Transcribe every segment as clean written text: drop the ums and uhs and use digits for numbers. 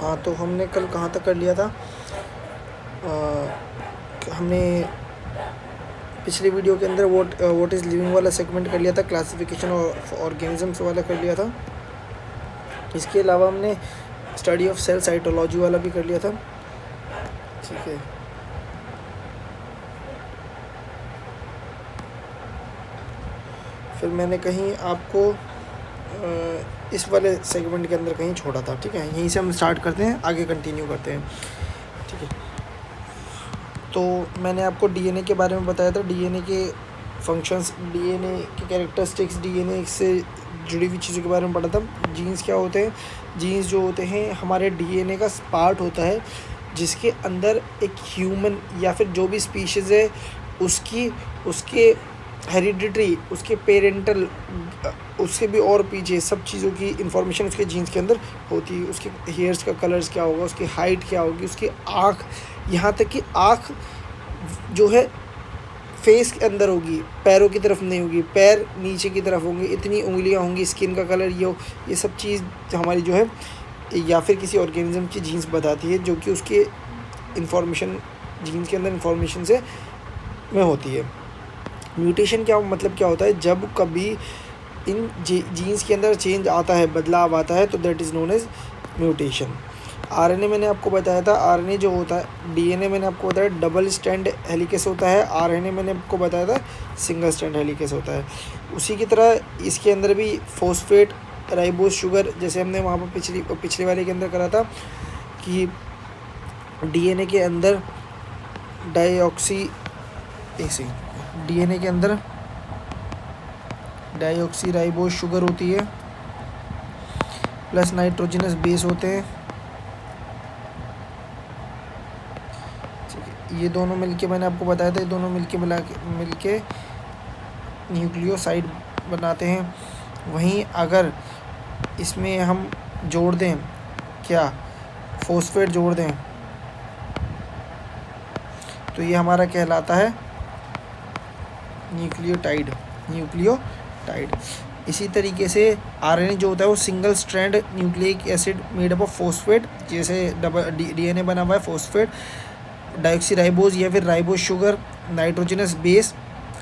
हाँ, तो हमने कल कहाँ तक कर लिया था? हमने पिछली वीडियो के अंदर व्हाट इज़ लिविंग वाला सेगमेंट कर लिया था, क्लासिफिकेशन ऑफ ऑर्गेनिजम्स वाला कर लिया था। इसके अलावा हमने स्टडी ऑफ सेल साइटोलॉजी वाला भी कर लिया था। ठीक है, फिर मैंने कहीं आपको इस वाले सेगमेंट के अंदर कहीं छोड़ा था। ठीक है, यहीं से हम स्टार्ट करते हैं, आगे कंटिन्यू करते हैं। ठीक है, तो मैंने आपको डीएनए के बारे में बताया था, डीएनए के फंक्शंस, डीएनए के कैरेक्टरिस्टिक्स, डीएनए से जुड़ी हुई चीज़ों के बारे में पढ़ा था। जीन्स क्या होते हैं? जीन्स जो होते हैं हमारे डीएनए का पार्ट होता है, जिसके अंदर एक ह्यूमन या फिर जो भी स्पीशीज़ है उसके हेरिडिटरी, उसके पेरेंटल, उसके भी और पीछे सब चीज़ों की इंफॉर्मेशन उसके जीन्स के अंदर होती है। उसके हेयर्स का कलर्स क्या होगा, उसकी हाइट क्या होगी, उसकी आँख, यहाँ तक कि आँख जो है फेस के अंदर होगी, पैरों की तरफ नहीं होगी, पैर नीचे की तरफ होंगे, इतनी उंगलियां होंगी, स्किन का कलर ये सब चीज़ हमारी जो है या फिर किसी ऑर्गेनिज्म की जीन्स बताती है, जो कि उसके इंफॉर्मेशन जीन्स के अंदर इंफॉर्मेशन से में होती है। म्यूटेशन क्या मतलब क्या होता है? जब कभी इन जीन्स के अंदर चेंज आता है, बदलाव आता है, तो that is known as mutation. RNA मैंने आपको बताया था, आरएनए जो होता है, डीएनए मैंने आपको बताया डबल स्ट्रैंड हेलिकेस होता है, आरएनए मैंने आपको बताया था सिंगल स्ट्रैंड हेलिकेस होता है। उसी की तरह इसके अंदर भी फॉस्फेट, राइबोस शुगर, जैसे हमने वहाँ पर पिछले वाले के अंदर करा था कि डीएनए के अंदर डीएनए के अंदर डाईऑक्सी राइबोस शुगर होती है, प्लस नाइट्रोजनस बेस होते हैं। ये दोनों मिलके मैंने आपको बताया था, ये दोनों मिलके न्यूक्लियोसाइड बनाते हैं। वहीं अगर इसमें हम जोड़ दें, क्या फॉस्फेट जोड़ दें, तो ये हमारा कहलाता है न्यूक्लियोटाइड। इसी तरीके से आरएनए जो होता है वो single strand nucleic acid made up of phosphate, जैसे डीएनए बना हुआ है फॉस्फेट, डाइऑक्सीराइबोज या फिर राइबोज शुगर, नाइट्रोजनस बेस।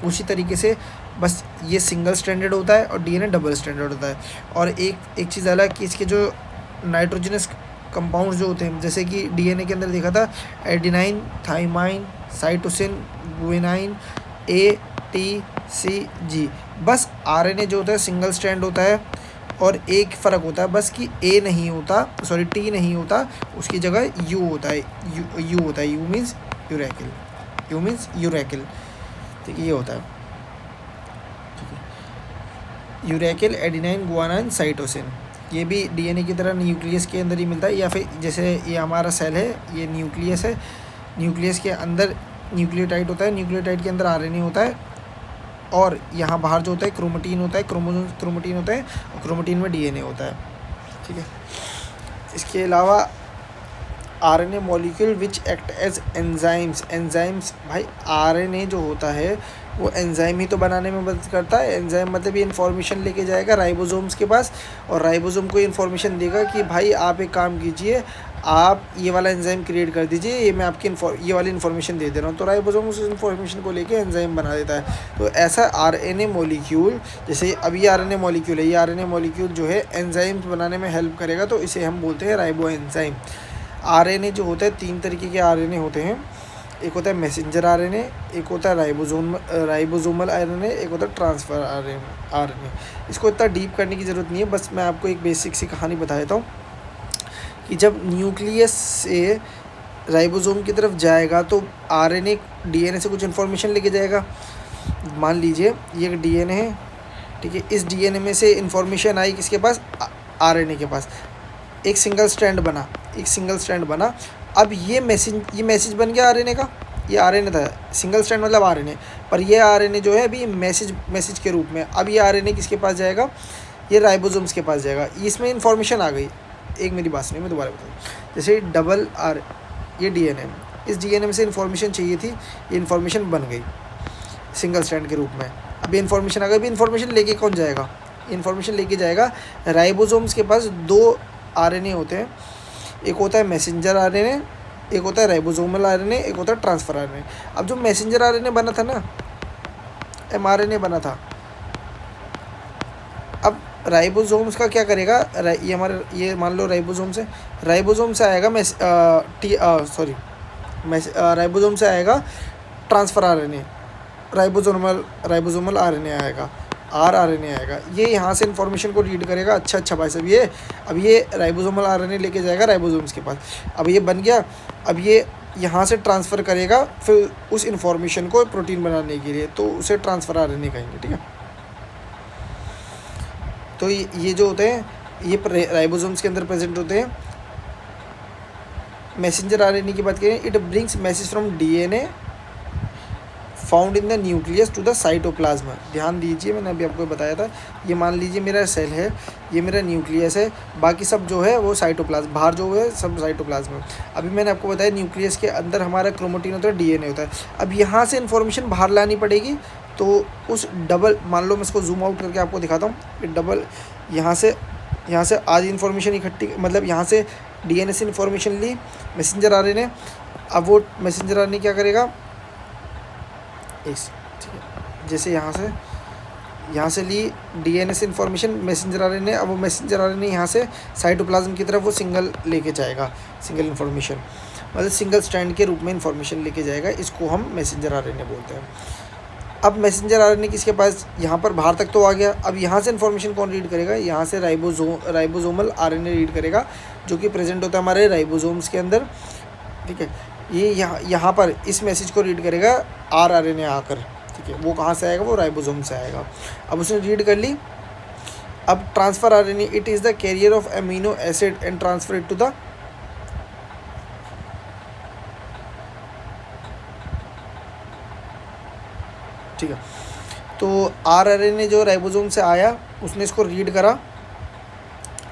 उसी तरीके से बस ये सिंगल स्ट्रैंडेड होता है और डीएनए डबल स्ट्रैंडेड होता है। और एक चीज़ अलग कि इसके जो नाइट्रोजनस कंपाउंड्स जो होते हैं, जैसे कि डीएनए के अंदर देखा था adenine, thymine, cytosine, guanine, ATCG। बस आरएनए जो होता है सिंगल स्ट्रैंड होता है, और एक फ़र्क होता है बस कि T नहीं होता, उसकी जगह U होता है। U means uracil. ठीक है, ये होता है। ठीक है, यूरैकिल, एडिनाइन, गुआनाइन, साइटोसिन। ये भी डीएनए की तरह न्यूक्लियस के अंदर ही मिलता है, या फिर जैसे ये हमारा सेल है, ये न्यूक्लियस है, न्यूक्लियस के अंदर न्यूक्लियोटाइड होता है, न्यूक्लियोटाइड के अंदर आरएनए होता है, और यहाँ बाहर जो होता है क्रोमेटिन होता है, क्रोमेटिन होता है, और क्रोमेटिन में डीएनए होता है। ठीक है, इसके अलावा RNA molecule which act as enzymes. भाई आरएनए जो होता है वो एंजाइम ही तो बनाने में मदद करता है। एंजाइम मतलब ये इन्फॉर्मेशन लेके जाएगा राइबोसोम्स के पास, और राइबोसोम को इन्फॉर्मेशन देगा कि भाई आप एक काम कीजिए, आप ये वाला एंजाइम क्रिएट कर दीजिए, ये मैं आपकी ये वाली इन्फॉर्मेशन दे दे रहा हूँ। तो राइबोसोम उस इन्फॉर्मेशन को लेके एंजाइम बना देता है। तो ऐसा आरएनए मॉलिक्यूल, जैसे अब ये आरएनए मॉलिक्यूल है, ये आरएनए मॉलिक्यूल जो है एंजाइम बनाने में हेल्प करेगा, तो इसे हम बोलते हैं राइबो एंजाइम। आरएनए जो होता है 3 तरीके के आरएनए होते हैं। एक होता है मैसेंजर आरएनए, एक होता है राइबोसोमल आरएनए, एक होता है ट्रांसफर आरएनए। इसको इतना डीप करने की ज़रूरत नहीं है, बस मैं आपको एक बेसिक सी कहानी बता देता हूँ कि जब न्यूक्लियस से राइबोसोम की तरफ जाएगा तो आरएनए डीएनए से कुछ इन्फॉर्मेशन लेके जाएगा। मान लीजिए ये एक डीएनए है, ठीक है, इस डीएनए में से इन्फॉर्मेशन आई किसके पास? आरएनए के पास। एक सिंगल स्ट्रैंड बना। अब ये मैसेज बन गया आरएनए का। ये आरएनए था, सिंगल स्ट्रैंड मतलब आरएनए, पर ये आरएनए जो है अभी मैसेज के रूप में। अब ये आरएनए किसके पास जाएगा? ये राइबोसोम्स के पास जाएगा। इसमें इन्फॉर्मेशन आ गई। एक मेरी बात सुनिए, मैं दोबारा बताऊँ। जैसे डबल आर, ये डीएनए, इस डीएनए में से इन्फॉर्मेशन चाहिए थी, ये इन्फॉर्मेशन बन गई सिंगल स्ट्रैंड के रूप में। अभी इन्फॉर्मेशन आ गई। अभी इन्फॉर्मेशन लेके कौन जाएगा? इन्फॉर्मेशन लेके जाएगा राइबोसोम्स के पास। 2 आरएनए होते हैं, एक होता है मैसेंजर आरएनए, एक होता है राइबोसोमल आरएनए, एक होता है ट्रांसफर आरएनए। अब जो मैसेंजर आरएनए बना था ना, एमआरएनए बना था, अब राइबोसोम्स का क्या करेगा, ये हमारे ये मान लो राइबोसोम से आएगा राइबोसोम से आएगा ट्रांसफर आरएनए, राइबोसोमल आरएनए आएगा, आरएनए आएगा। ये यहाँ से इन्फॉर्मेशन को रीड करेगा। अच्छा भाई साहब, ये अब ये राइबोसोमल आरएनए लेके जाएगा राइबोसोम्स के पास। अब ये बन गया, अब ये यहाँ से ट्रांसफ़र करेगा फिर उस इन्फॉर्मेशन को प्रोटीन बनाने के लिए, तो उसे ट्रांसफ़र आरएनए कहेंगे, ठीक है। तो ये जो होते हैं ये राइबोसोम्स के अंदर प्रेजेंट होते हैं। मैसेंजर आरएनए की बात करें, it brings message from DNA found in the nucleus to the cytoplasm. ध्यान दीजिए, मैंने अभी आपको बताया था, ये मान लीजिए मेरा सेल है, ये मेरा न्यूक्लियस है, बाकी सब जो है वो साइटोप्लाज्म, बाहर जो है सब साइटोप्लाज्म है। अभी मैंने आपको बताया न्यूक्लियस के अंदर हमारा क्रोमोटीन होता है, डीएनए होता है। अब यहाँ से इन्फॉर्मेशन बाहर लानी पड़ेगी, तो उस डबल, मान लो मैं इसको जूम आउट करके आपको दिखाता हूँ, डबल यहाँ से आधी इन्फॉर्मेशन इकट्ठी, मतलब यहाँ से डीएनए से इन्फॉर्मेशन ली मैसेंजर आरएनए। अब वो मैसेंजर आरएनए क्या करेगा, ठीक है, जैसे यहाँ से ली डीएनए से इन्फॉर्मेशन मैसेंजर आरएनए, अब वो मैसेंजर आरएनए यहाँ से साइटोप्लाज्म की तरफ वो सिंगल लेके जाएगा, सिंगल इन्फॉर्मेशन, मतलब सिंगल स्ट्रैंड के रूप में इन्फॉर्मेशन लेके जाएगा। इसको हम मैसेंजर आरएनए बोलते हैं। अब मैसेंजर आरएनए किसके पास, यहाँ पर बाहर तक तो आ गया। अब यहाँ से इन्फॉर्मेशन कौन रीड करेगा, यहाँ से राइबोसोमल आरएनए रीड करेगा, जो कि प्रेजेंट होता है हमारे राइबोसोम्स के अंदर, ठीक है। ये यहाँ पर इस मैसेज को रीड करेगा आरएनए आकर, ठीक है। वो कहाँ से आएगा, वो राइबोसोम से आएगा। अब उसने रीड कर ली। अब transfer RNA, it is the carrier of amino acid and transfer it to the, ठीक है। तो आरएनए जो राइबोसोम से आया उसने इसको रीड करा,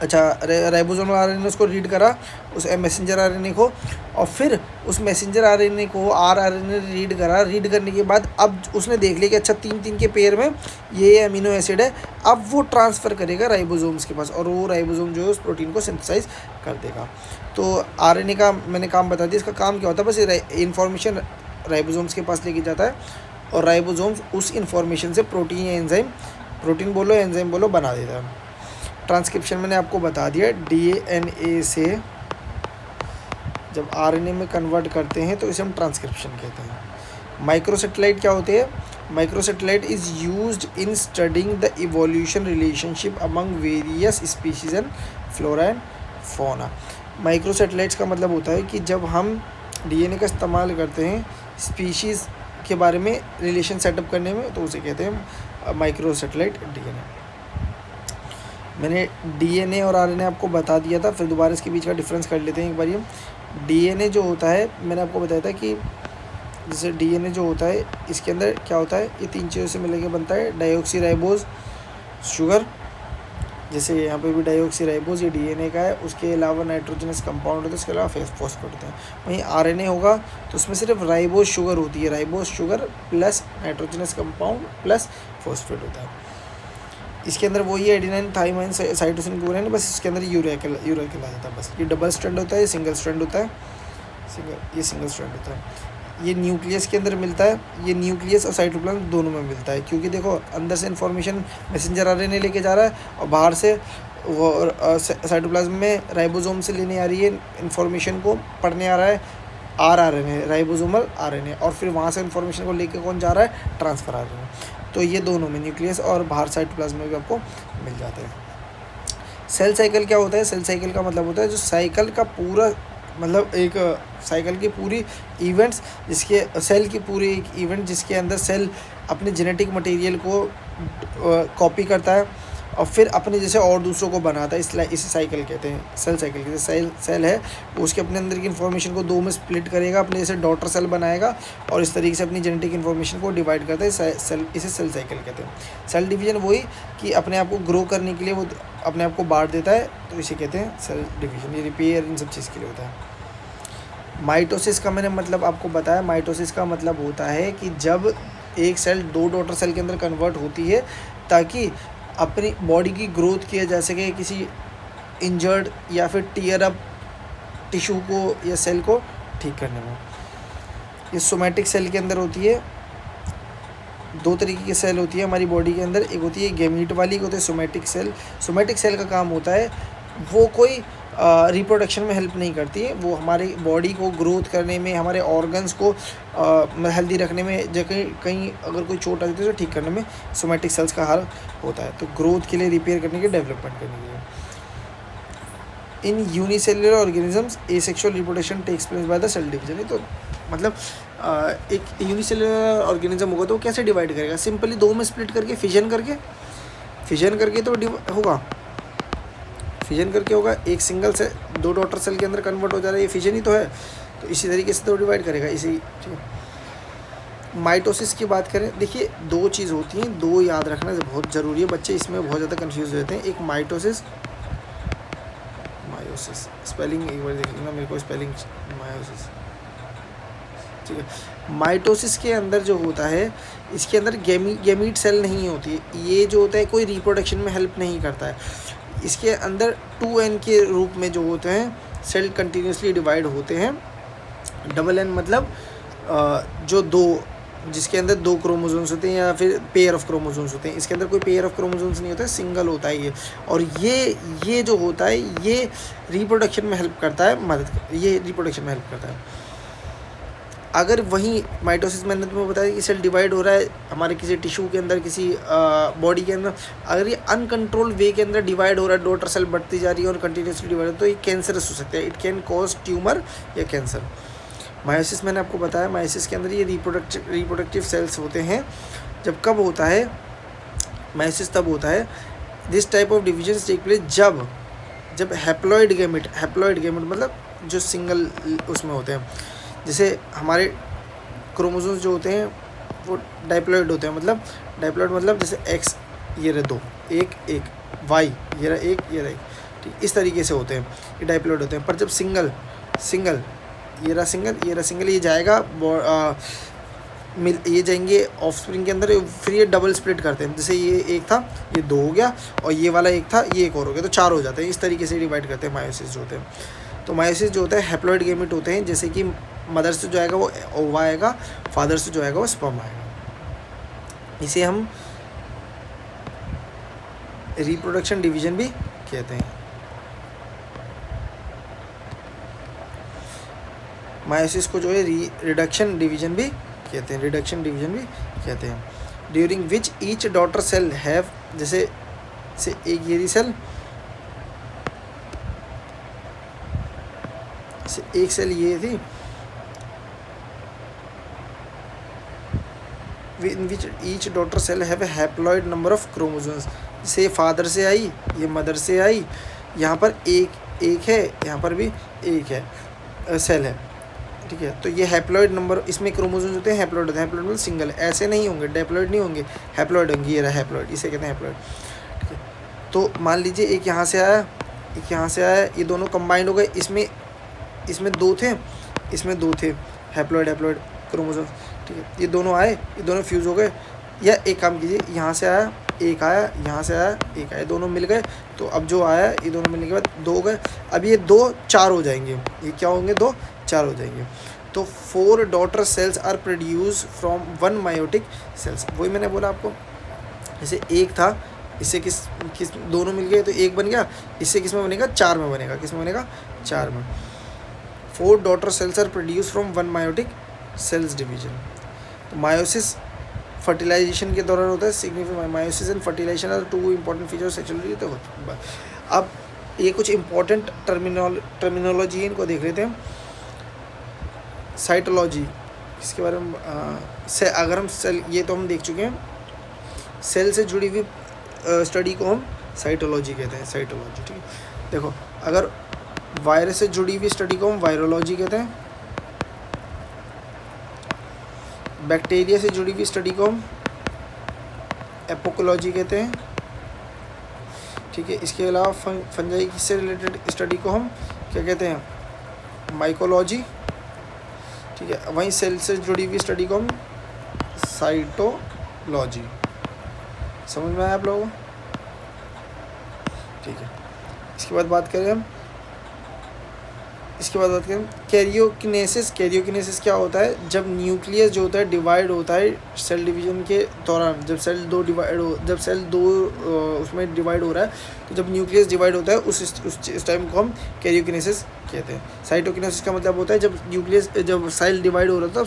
अच्छा राइबोसोमल आरएनए उसको रीड करा उस मैसेंजर आरएनए को, और फिर उस मैसेंजर आरएनए को आरएनए रीड करा। रीड करने के बाद अब उसने देख लिया कि अच्छा 3-3 के पेयर में ये अमीनो एसिड है। अब वो ट्रांसफ़र करेगा राइबोसोम्स के पास, और वो राइबोसोम जो है उस प्रोटीन को सिंथेसाइज कर देगा। तो आरएनए का मैंने काम बता दिया। इसका काम क्या होता है, बस इन्फॉर्मेशन राइबोसोम्स के पास लेके जाता है, और राइबोसोम्स उस इन्फॉर्मेशन से प्रोटीन या एंजाइम, प्रोटीन बोलो एंजाइम बोलो, बना देता है। ट्रांसक्रिप्शन मैंने आपको बता दिया, डीएनए से जब आरएनए में कन्वर्ट करते हैं तो इसे हम ट्रांसक्रिप्शन कहते हैं। माइक्रोसैटेलाइट क्या होते हैं, microsatellite is used in studying the evolution relationship among various species and flora and fauna. Microsatellites का मतलब होता है कि जब हम डीएनए का इस्तेमाल करते हैं स्पीशीज़ के बारे में रिलेशन सेटअप करने में, तो उसे कहते हैं माइक्रोसैटेलाइट डीएनए। मैंने डीएनए और आरएनए आपको बता दिया था, फिर दोबारा इसके बीच का डिफरेंस कर लेते हैं एक बार। ये डीएनए जो होता है, मैंने आपको बताया था कि जैसे डीएनए जो होता है इसके अंदर क्या होता है, ये 3 चीज़ों से मिलकर बनता है, डाइऑक्सीराइबोज शुगर, जैसे यहाँ पे भी डाइऑक्सीराइबोज ये डीएनए का है। उसके अलावा नाइट्रोजनस कंपाउंड होता है, उसके अलावा फॉस्फेट होता है। वहीं आरएनए होगा तो उसमें सिर्फ राइबोज शुगर होती है, ribose sugar plus nitrogenous compound plus phosphate होता है। इसके अंदर वही एडेनाइन थाइमाइन साइटोसिन गुआनिन, बस इसके अंदर यूरिया आ जाता है। बस ये डबल स्ट्रैंड होता है, ये सिंगल स्ट्रैंड होता है, ये सिंगल स्ट्रैंड होता है। ये न्यूक्लियस के अंदर मिलता है, ये न्यूक्लियस और साइटोप्लाज्म दोनों में मिलता है, क्योंकि देखो अंदर से इन्फॉर्मेशन मैसेंजर आरएनए लेके जा रहा है, और बाहर से वो साइटोप्लाज्म में राइबोसोम से लेने आ रही है इन्फॉर्मेशन को, पढ़ने आ रहा है आरएनए, राइबोसोमल आरएनए, और फिर वहाँ से इन्फॉर्मेशन को लेके कौन जा रहा है, ट्रांसफर आरएनए। तो ये दोनों में न्यूक्लियस और बाहर साइटोप्लाज्म में भी आपको मिल जाते हैं। सेल साइकिल क्या होता है, सेल साइकिल का मतलब होता है जो साइकिल का पूरा, मतलब एक साइकिल की पूरी इवेंट्स, जिसके सेल की पूरी एक इवेंट जिसके अंदर सेल अपने जेनेटिक मटेरियल को कॉपी करता है और फिर अपने जैसे और दूसरों को बनाता है, इसलिए इसे साइकिल कहते हैं, सेल साइकिल। जैसे सेल है वो उसके अपने अंदर की इन्फॉर्मेशन को 2 में स्प्लिट करेगा, अपने जैसे डॉटर सेल बनाएगा और इस तरीके से अपनी जेनेटिक इन्फॉर्मेशन को डिवाइड करता है, सेल, इसे सेल साइकिल कहते हैं। सेल डिवीजन वही कि अपने आप को ग्रो करने के लिए वो अपने आप को बांट देता है, तो इसे कहते हैं सेल डिवीजन। ये रिपेयर इन सब चीज़ के लिए होता है। माइटोसिस का मैंने मतलब आपको बताया, माइटोसिस का मतलब होता है कि जब एक सेल 2 डॉटर सेल के अंदर कन्वर्ट होती है ताकि अपनी बॉडी की ग्रोथ किया जा सके, किसी इंजर्ड या फिर टीयर अप टिश्यू को या सेल को ठीक करने में। ये सोमैटिक सेल के अंदर होती है। दो तरीके की सेल होती है हमारी बॉडी के अंदर, एक होती है गैमीट वाली, एक होती है सोमैटिक सेल। सोमैटिक सेल का काम होता है वो कोई रिप्रोडक्शन में हेल्प नहीं करती है, वो हमारी बॉडी को ग्रोथ करने में, हमारे ऑर्गन्स को हेल्दी रखने में, जगह कहीं अगर कोई चोट आती है तो ठीक करने में सोमैटिक सेल्स का हाल होता है। तो ग्रोथ के लिए, रिपेयर करने के, डेवलपमेंट करने के लिए। In unicellular organisms asexual reproduction takes place by the cell division. तो मतलब एक यूनिसेलुलर ऑर्गेनिज्म होगा तो वो कैसे डिवाइड करेगा? सिंपली दो में स्प्लिट करके, फिजन करके तो होगा, फिजन करके होगा। एक सिंगल से दो डॉटर सेल के अंदर कन्वर्ट हो जा रहा है, ये फिजन ही तो है। तो इसी तरीके से तो डिवाइड करेगा इसी, ठीक है। माइटोसिस की बात करें, देखिए दो चीज़ होती हैं, दो याद रखना बहुत ज़रूरी है, बच्चे इसमें बहुत ज़्यादा कन्फ्यूज रहते हैं। एक माइटोसिस, स्पेलिंग एक बार देख लेना मेरे को, स्पेलिंग मायोसिस, ठीक है। माइटोसिस के अंदर जो होता है, इसके अंदर गैमीट सेल नहीं होती है। ये जो होता है कोई रिप्रोडक्शन में हेल्प नहीं करता है। इसके अंदर 2n के रूप में जो होते हैं सेल कंटिन्यूसली डिवाइड होते हैं। डबल n मतलब जो दो, जिसके अंदर दो क्रोमोसोम्स होते हैं या फिर पेयर ऑफ क्रोमोसोम्स होते हैं। इसके अंदर कोई पेयर ऑफ क्रोमोसोम्स नहीं होता है, सिंगल होता है ये। और ये जो होता है ये रिप्रोडक्शन में हेल्प करता है, ये रिप्रोडक्शन में हेल्प करता है। अगर वहीं माइटोसिस में तुम्हें बताया कि सेल डिवाइड हो रहा है हमारे किसी टिश्यू के अंदर, किसी बॉडी के अंदर, अगर ये अनकंट्रोल वे के अंदर डिवाइड हो रहा है, डॉटर सेल बढ़ती जा रही है और कंटिन्यूसली डिवाइड हो, तो ये कैंसरस हो सकता है। इट कैन कॉज ट्यूमर या कैंसर। मायोसिस मैंने आपको बताया, मायोसिस के अंदर ये रिप्रोडक्टिव सेल्स होते हैं। जब कब होता है मायोसिस? तब होता है this type of division take place जब हैप्लॉइड गैमेट मतलब जो सिंगल उसमें होते हैं। जैसे हमारे क्रोमोसोम्स जो होते हैं वो डाइप्लॉइड होते हैं। मतलब डाइप्लॉइड मतलब जैसे एक्स, ये रहे दो, एक वाई, ये रहा एक, ये रहा एक, ठीक, इस तरीके से होते हैं, ये डाइप्लॉइड होते हैं। पर जब सिंगल, ये रहा सिंगल, ये जाएगा ये जाएंगे ऑफस्प्रिंग के अंदर, फिर ये डबल स्प्लिट करते हैं। जैसे ये एक था, ये दो हो गया, और ये वाला एक था, ये एक और हो गया, तो चार हो जाते हैं। इस तरीके से डिवाइड करते हैं मायोसिस जो होते हैं। तो मायोसिस जो होता है हैप्लॉइड गैमेट होते हैं। जैसे कि मदर से जो आएगा वो ओवा आएगा, फादर से जो आएगा वो स्पर्म आएगा। इसे हम रिप्रोडक्शन डिवीजन भी कहते हैं। मायोसिस को जो है रिडक्शन डिवीजन भी कहते हैं। During which each daughter cell have, जैसे एक ये सेल, एक सेल ये थी, in which each daughter cell have a haploid number of chromosomes। जैसे फादर से आई, ये मदर से आई, यहाँ पर एक है, यहाँ पर भी एक है, सेल है, ठीक है। तो ये हैप्लॉइड नंबर, इसमें क्रोमोसोम्स होते हैं, हैप्लॉइड होते हैं। हैप्लॉइड मतलब सिंगल, ऐसे नहीं होंगे, डिप्लॉइड नहीं होंगे, हैप्लॉइड होंगे। ये रहा हैप्लॉइड, इसे कहते हैं हैप्लॉइड, ठीक है। तो मान लीजिए एक यहाँ से आया, एक यहाँ से आया, ये दोनों कंबाइंड हो गए। इसमें दो थे हैप्लॉइड क्रोमोसोम्स, ठीक है। ये दोनों आए, ये दोनों फ्यूज़ हो गए। या एक काम कीजिए, यहाँ से आया एक आया, यहाँ से आया एक आया, दोनों मिल गए। तो अब जो आया, ये दोनों मिलने के बाद दो हो गए। अब ये दो चार हो जाएंगे, ये क्या होंगे? दो चार हो जाएंगे। तो 4 daughter cells are produce from 1 meiotic cells. वही मैंने बोला आपको, जैसे एक था, इससे किस दोनों मिल गए तो एक बन गया, इससे किस में बनेगा? 4 में बनेगा। किस में बनेगा? 4 में। 4 daughter cells are produce from 1 meiotic cells division. तो मायोसिस फर्टिलाइजेशन के दौरान होता है। Significant meiosis and fertilisation are 2 important feature sexuality. तो अब ये कुछ इंपॉर्टेंट टर्मिनोलॉजी है, इनको देख लेते हैं। साइटोलॉजी, इसके बारे में अगर हम सेल, ये तो हम देख चुके हैं। सेल से जुड़ी हुई स्टडी को हम साइटोलॉजी कहते हैं, साइटोलॉजी, ठीक है। देखो, अगर वायरस से जुड़ी हुई स्टडी को हम वायरोलॉजी कहते हैं। बैक्टीरिया से जुड़ी हुई स्टडी को हम एपोकोलॉजी कहते हैं, ठीक है। इसके अलावा फंजाई से रिलेटेड स्टडी को हम क्या कहते हैं? माइकोलॉजी, ठीक है। वहीं सेल से जुड़ी हुई स्टडी को हम साइटोलॉजी। समझ में आया आप लोगों को? ठीक है। इसके बाद बात करें हम इसके बाद बात करें कैरियोकिनेसिस। कैरियोकिनेसिस क्या होता है? जब न्यूक्लियस जो होता है डिवाइड होता है सेल डिवीजन के दौरान, जब सेल दो उसमें डिवाइड हो रहा है, तो जब न्यूक्लियस डिवाइड होता है उस टाइम को हम कैरियोकिनेसिस कहते हैं। साइटोकिनेसिस का मतलब होता है जब सेल डिवाइड हो रहा था, तब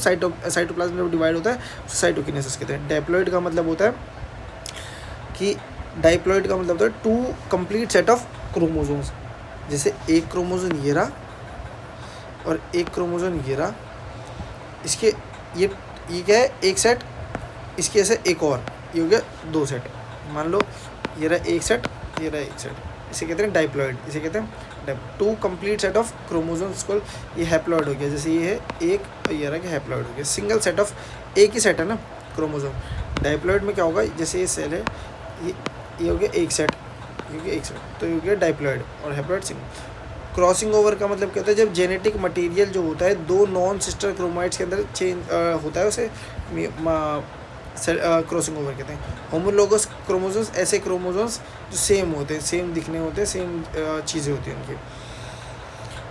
साइटोप्लाज्म जब डिवाइड होता है तो साइटोकिनेसिस कहते हैं। डाइप्लॉइड का मतलब होता है कि डाइप्लॉइड का मतलब होता है two complete set of chromosomes. जैसे एक क्रोमोसोम ये रहा और एक क्रोमोसोम ये रहा, इसके ये क्या है? एक सेट, इसके ऐसे एक और, ये हो गया दो सेट। मान लो ये रहा एक सेट, ये रहा एक सेट, इसे कहते हैं डाइप्लॉइड। इसे कहते हैं two complete set of chromosomes को। ये हैप्लॉइड हो गया, जैसे ये है एक, ये रहा कि हैप्लॉइड हो गया। सिंगल सेट ऑफ, एक ही सेट है ना क्रोमोसोम। डाइप्लॉइड में क्या होगा? जैसे ये सेल है, ये हो गया एक सेट, ये हो गया एक सेट, तो ये हो गया डाइप्लॉइड और हैप्लॉइड सिंगल। क्रॉसिंग ओवर का मतलब क्या होता है? जब जेनेटिक मटेरियल जो होता है दो नॉन सिस्टर क्रोमाइड्स के अंदर चेंज होता है, उसे क्रॉसिंग ओवर कहते हैं। होमोलोगस क्रोमोसोम्स ऐसे क्रोमोसोम्स जो सेम होते हैं, सेम दिखने होते हैं, सेम चीज़ें होती हैं उनकी,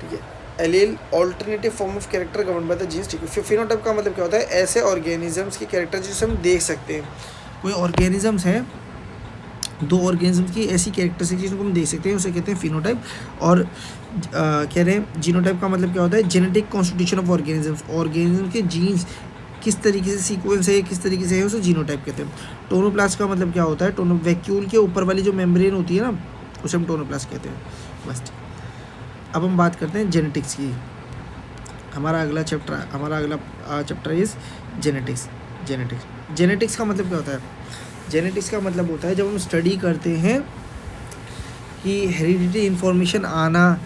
ठीक है। Allele alternative form of character govern by the genes, ठीक है। फिनोटाइप का मतलब क्या होता है? ऐसे ऑर्गेनिजम्स के कैरेक्टर जिसे हम देख सकते हैं। कोई ऑर्गेनिजम्स है, दो ऑर्गेनिज्म की ऐसी कैरेक्टरिस्टिक जिनको हम देख सकते हैं, उसे कहते हैं फिनोटाइप। और कह रहे हैं जीनोटाइप का मतलब क्या होता है? Genetic constitution of organisms, organism के जीन्स किस तरीके से सीक्वेंस है, किस तरीके से है, उसे जीनोटाइप कहते हैं। टोनोप्लास्ट का मतलब क्या होता है? वैक्यूल के ऊपर वाली जो मेम्ब्रेन होती है ना, उसे हम टोनोप्लास्ट कहते हैं। बस अब हम बात करते हैं जेनेटिक्स की। हमारा अगला चैप्टर इज जेनेटिक्स। जेनेटिक्स का मतलब क्या होता है? जेनेटिक्स का मतलब होता है जब हम स्टडी करते हैं कि हेरिडिटी इन्फॉर्मेशन आना,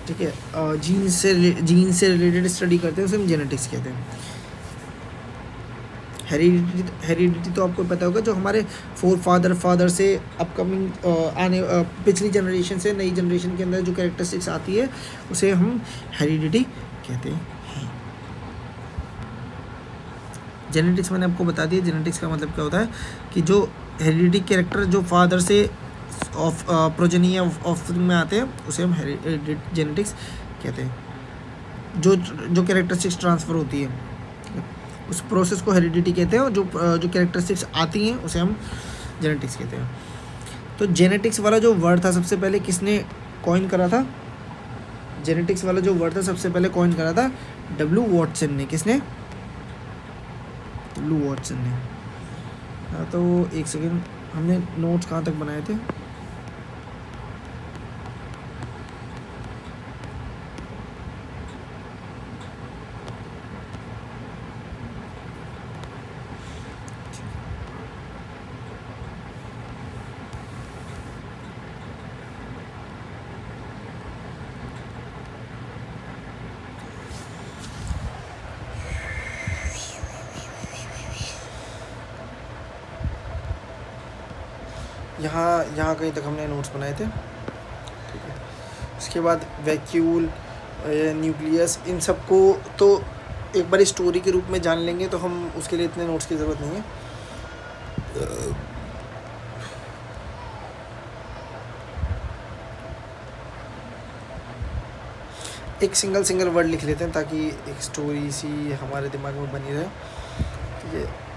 ठीक है, जीन से रिलेटेड स्टडी करते हैं, उसे हम जेनेटिक्स कहते हैं। हेरिडिटी तो आपको पता होगा, जो हमारे फादर से अपकमिंग आने पिछली जनरेशन से नई जनरेशन के अंदर जो कैरेक्टरिस्टिक्स आती है, उसे हम हेरिडिटी कहते हैं। जेनेटिक्स मैंने आपको बता दिया। जेनेटिक्स का मतलब क्या होता है कि जो हेरिडिटी कैरेक्टर जो फादर से प्रोजेनी या ऑफस्प्रिंग में आते हैं, उसे हम जेनेटिक्स कहते हैं। जो कैरेक्टरिस्टिक्स ट्रांसफ़र होती है, उस प्रोसेस को हेरिडिटी कहते हैं, और जो कैरेक्टरिस्टिक्स आती हैं उसे हम जेनेटिक्स कहते हैं। तो जेनेटिक्स वाला जो वर्ड था सबसे पहले किसने कॉइन करा था? जेनेटिक्स वाला जो वर्ड था सबसे पहले कॉइन करा था W. वॉटसन ने। किसने? W. वॉटसन ने। हाँ, तो एक सेकेंड, हमने नोट्स कहाँ तक बनाए थे? यहाँ कहीं तक हमने नोट्स बनाए थे, ठीक है। उसके बाद वैक्यूल, न्यूक्लियस, इन सबको तो एक बार स्टोरी के रूप में जान लेंगे, तो हम उसके लिए इतने नोट्स की ज़रूरत नहीं है। एक सिंगल वर्ड लिख लेते हैं ताकि एक स्टोरी सी हमारे दिमाग में बनी रहे, ठीक है।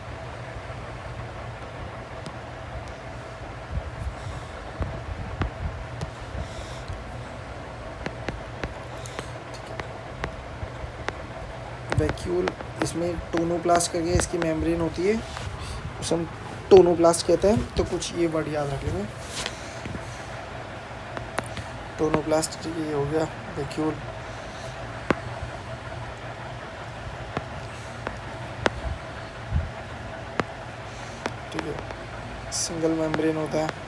वैक्यूल, इसमें टोनोप्लास्ट करके इसकी मेम्ब्रेन होती है, उसे हम टोनोप्लास्ट कहते हैं। तो कुछ ये वर्ड याद रख लेंगे। टोनोप्लास्ट, ठीक है, ये हो गया वैक्यूल। ठीक है, सिंगल मेम्ब्रेन होता है।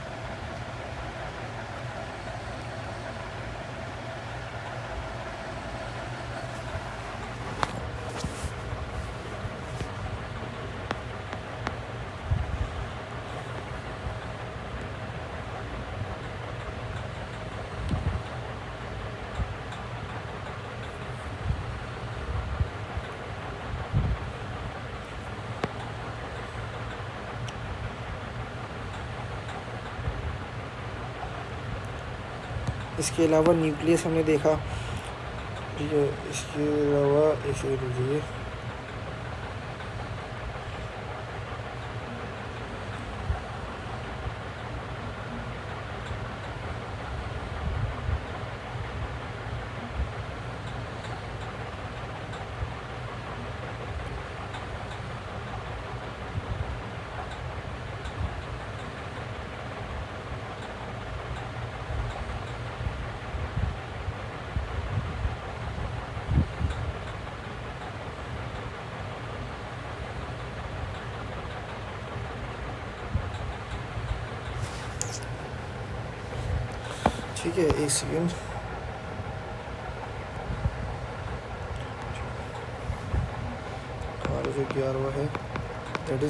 इसके अलावा न्यूक्लियस हमने देखा, ठीक है। इसके अलावा एक सेकंड रुकिए। ठीक है, एक सेकेंड। हमारा जो 11वां है दैट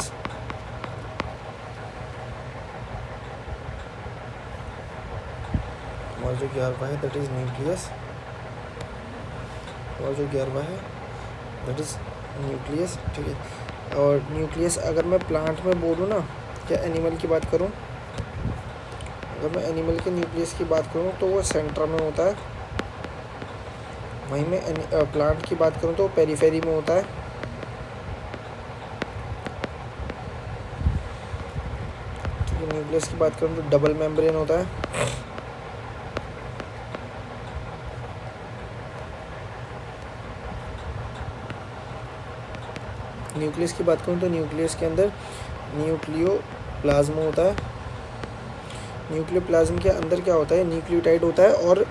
इज न्यूक्लियस। और जो 11वां है दैट इज न्यूक्लियस। ठीक है। और न्यूक्लियस अगर मैं प्लांट में बोलूँ ना, क्या एनिमल की बात करूँ, अगर मैं एनिमल के न्यूक्लियस की बात करूँ तो वो सेंटर में होता है। वहीं मैं प्लांट की बात करूँ तो वो पेरीफेरी में होता है। ठीक है। न्यूक्लियस की बात करूँ तो डबल मेम्ब्रेन होता है। न्यूक्लियस की बात करूँ तो न्यूक्लियस के अंदर न्यूक्लियोप्लाज्म होता है। न्यूक्लियोप्लाज्म के अंदर क्या होता है, न्यूक्लियोटाइड होता है और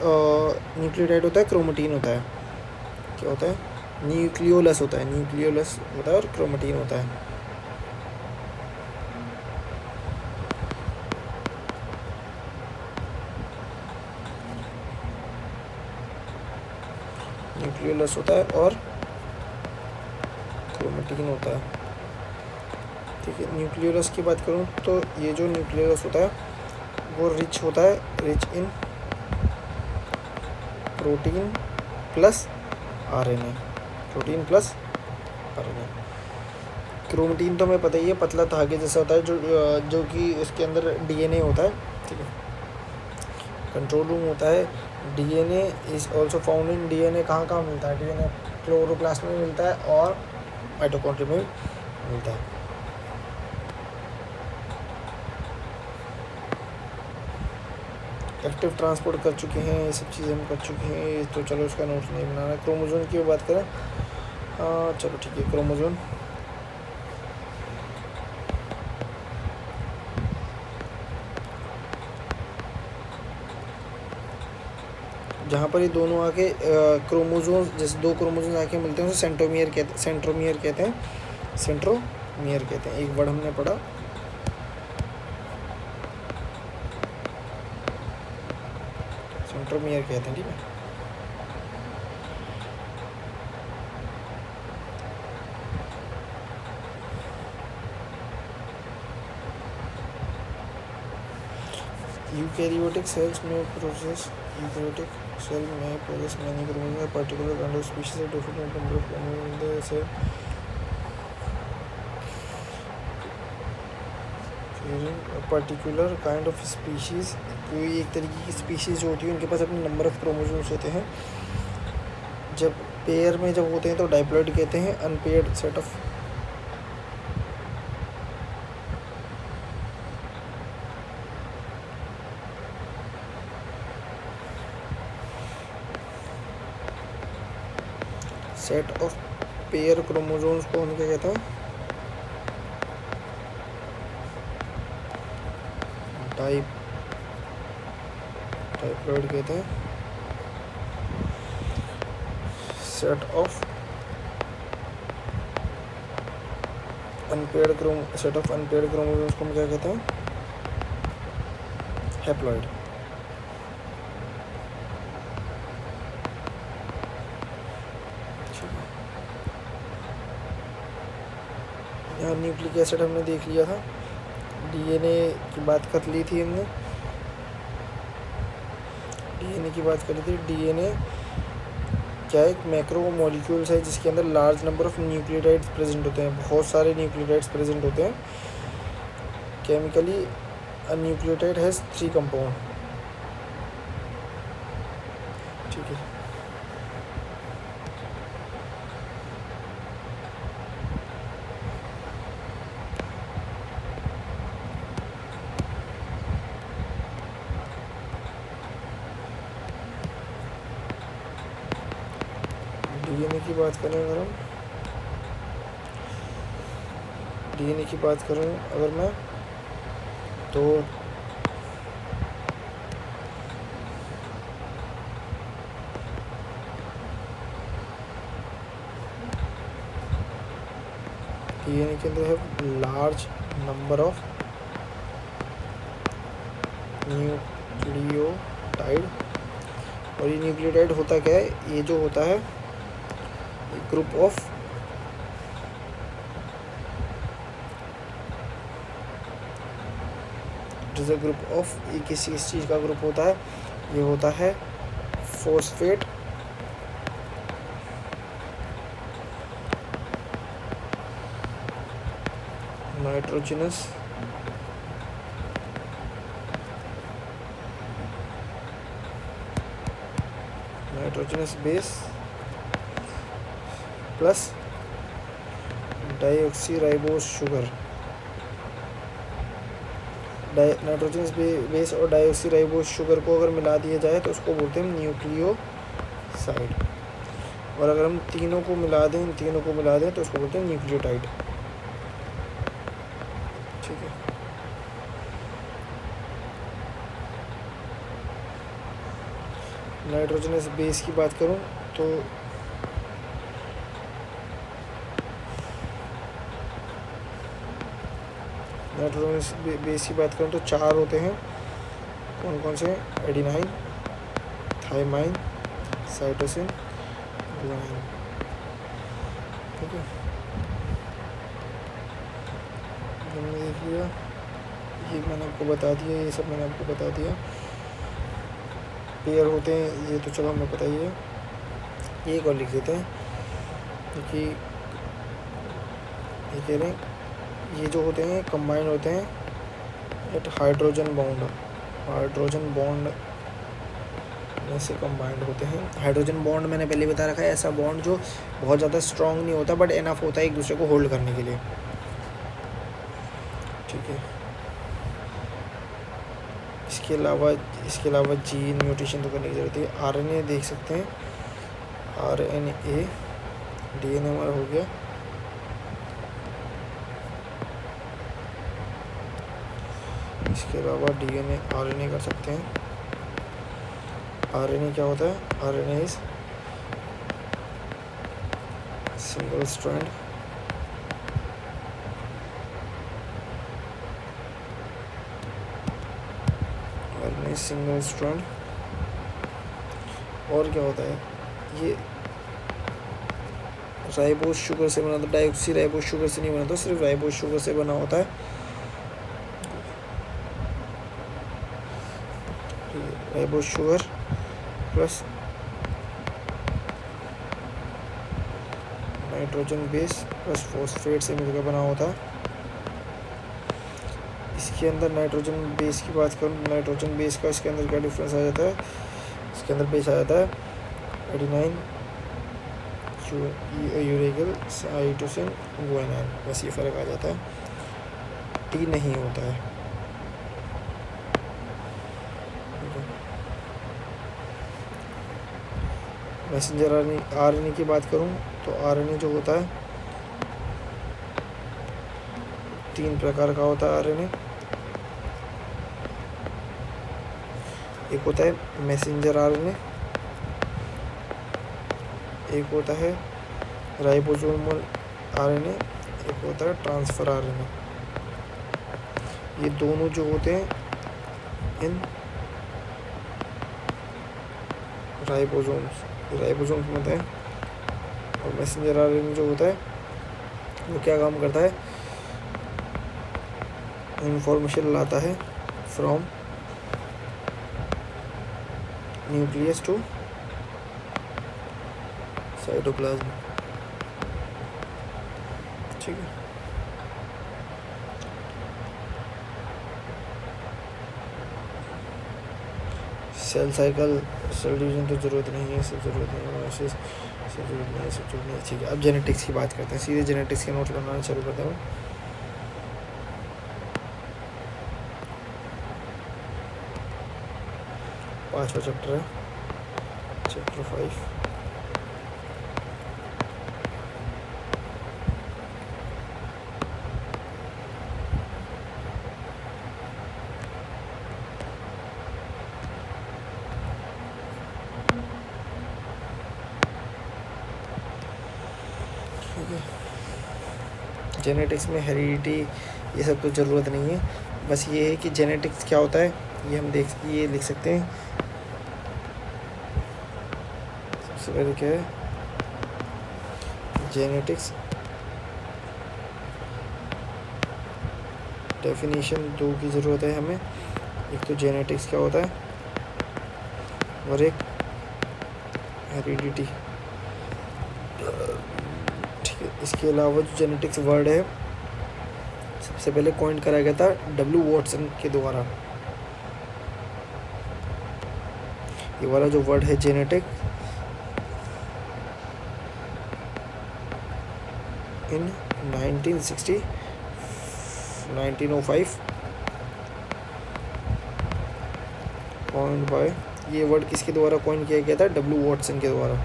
क्रोमेटिन होता है। क्या होता है, न्यूक्लियोलस होता है और क्रोमेटिन होता है। न्यूक्लियोलस होता है और क्रोमेटिन होता है। ठीक है। न्यूक्लियोलस की बात करूँ तो ये जो न्यूक्लियोलस होता है वो rich in protein plus RNA. Chromatin तो हमें पता ही है, पतला धागे जैसा होता है जो कि इसके अंदर डीएनए होता है। ठीक है। कंट्रोल रूम होता है। DNA is also found in, DNA कहाँ मिलता है, डीएनए क्लोरोप्लास्ट में मिलता है और माइटोकॉन्ड्रिया में मिलता है। एक्टिव ट्रांसपोर्ट कर चुके हैं, ये सब चीज़ें हम कर चुके हैं, तो चलो उसका नोट्स नहीं बनाना। क्रोमोजोम की बात करें, चलो ठीक है। क्रोमोजोम जहाँ पर ये दोनों आके क्रोमोजोम, जैसे दो क्रोमोजोम आके मिलते हैं उसे सेंट्रोमियर कहते हैं। एक वर्ड हमने पढ़ा, सेंट्रोमियर कहते हैं। ठीक है। यूकैरियोटिक सेल में process many chromosomes, a particular kind of species, a different number of chromosomes in the cell. A particular kind of species, कोई एक तरीके की स्पीशीज़ जो होती है उनके पास अपने नंबर ऑफ क्रोमोसोम्स होते हैं। जब पेयर में जब होते हैं तो डाइप्लॉइड कहते हैं। Unpaired set of pair chromosomes को हम क्या कहते हैं, डाइप्लॉइड कहते हैं। सेट ऑफ अनपेयर्ड क्रोमोसोम्स को हम क्या कहते हैं, हैप्लॉइड। यहाँ न्यूक्लिक एसिड हमने देख लिया था, डीएनए की बात कर ली थी हमने, डीएनए क्या एक मैक्रो मॉलिक्यूल्स है जिसके अंदर large number of nucleotides present होते हैं, बहुत सारे न्यूक्लियोटाइड्स प्रेजेंट होते हैं। Chemically a nucleotide has 3 compound. ठीक है। डीएनए की बात करें अगर हम डीएनए की बात करूँ अगर मैं तो डीएनए के अंदर है लार्ज नंबर ऑफ न्यूक्लियोटाइड। और ये न्यूक्लियोटाइड होता क्या है, ये जो होता है ग्रुप ऑफ ग्रुप ऑफ, ये किसी चीज़ का ग्रुप होता है, ये होता है phosphate nitrogenous base plus deoxyribose sugar. Nitrogenous base और डाइऑक्सीराइबोस शुगर को अगर मिला दिया जाए तो उसको बोलते हैं न्यूक्लियोसाइड। और अगर हम तीनों को मिला दें, इन तीनों को मिला दें तो उसको बोलते हैं न्यूक्लियोटाइड। ठीक है, नाइट्रोजनस बेस की बात करूं तो नाइट्रोजनस बेस की बात करूं तो 4 होते हैं। कौन कौन से? Adenine, thymine, cytosine, guanine. ठीक है, हमने देख लिया, ये मैंने आपको बता दिया, ये सब मैंने आपको बता दिया। पेयर होते हैं ये तो चलो हमें पता ही है। एक और लिख देते हैं क्योंकि ये कह रहे हैं ये जो होते हैं कंबाइंड होते हैं एट हाइड्रोजन बॉन्ड में से कंबाइंड होते हैं। हाइड्रोजन बॉन्ड मैंने पहले बता रखा है, ऐसा बॉन्ड जो बहुत ज़्यादा स्ट्रॉन्ग नहीं होता बट एनफ होता है एक दूसरे को होल्ड करने के लिए। ठीक है, इसके अलावा जीन म्यूटेशन तो करने की ज़रूरत है। आरएनए देख सकते हैं, आरएनए, डीएनए हमारा हो गया। इसके अलावा डीएनए आरएनए कर सकते हैं। आरएनए क्या होता है? आरएनए इज सिंगल स्ट्रैंड और क्या होता है? ये राइबोस शुगर से बना, तो डाइऑक्सी राइबोस शुगर से नहीं बना, तो सिर्फ राइबोस शुगर से बना होता है। Ribose sugar plus nitrogen base plus phosphate से मिलकर बना होता है। इसके अंदर नाइट्रोजन बेस की बात करूँ, नाइट्रोजन बेस का इसके अंदर क्या डिफरेंस आ जाता है? इसके अंदर बेस आ जाता है एडिनाइन, यूरेगल, साइटोसिन, गुआनिन, बस ये फ़र्क आ जाता है, टी नहीं होता है। मैसेंजर आरएनए की बात करूं तो आरएनए जो होता है 3 प्रकार का होता है आरएनए। एक होता है मैसेंजर आरएनए, एक होता है राइबोसोमल आरएनए, एक होता है ट्रांसफर आरएनए। ये दोनों जो होते हैं इन राइबोसोम्स में होता है। और मैसेंजर आरएनए जो होता है वो क्या काम करता है? इंफॉर्मेशन लाता है फ्रॉम न्यूक्लियस टू साइटोप्लाज्म। ठीक है, सेल साइकिल, सेल डिवीजन तो ज़रूरत नहीं है, सब ज़रूरत नहीं है, सब ज़रूरत नहीं है, सब ज़रूरत नहीं है। ठीक है, अब जेनेटिक्स की बात करते हैं, सीधे जेनेटिक्स के नोट्स बनाना चालू करते हैं। 5वां चैप्टर है, चैप्टर 5। जेनेटिक्स में हेरिडिटी ये सब तो ज़रूरत नहीं है, बस ये है कि जेनेटिक्स क्या होता है ये हम ये लिख सकते हैं। सबसे पहले क्या है जेनेटिक्स, डेफिनेशन दो की ज़रूरत है हमें। एक तो जेनेटिक्स क्या होता है और एक हेरिडिटी, ठीक है। इसके अलावा जो जेनेटिक्स वर्ड है सबसे पहले कॉइन करा गया था W. वॉटसन के द्वारा। ये वाला जो वर्ड है जेनेटिक इन 1905 कॉइन्ड बाय, ये वर्ड किसके द्वारा कॉइन किया गया था? W. वॉटसन के द्वारा।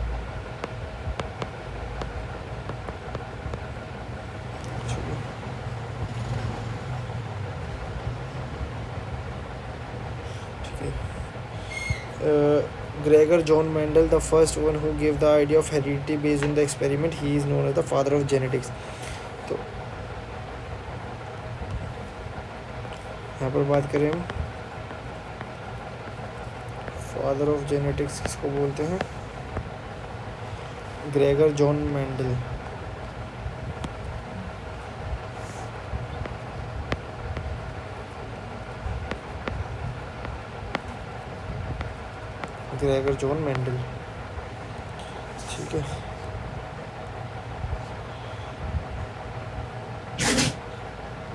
Gregor John Mendel, the first one who gave the idea of heredity based on the experiment, he is known as the father of genetics. तो यहाँ पर बात करें हम फादर ऑफ जेनेटिक्स किसको बोलते हैं? Gregor John Mendel. Gregor John Mendel, ठीक है।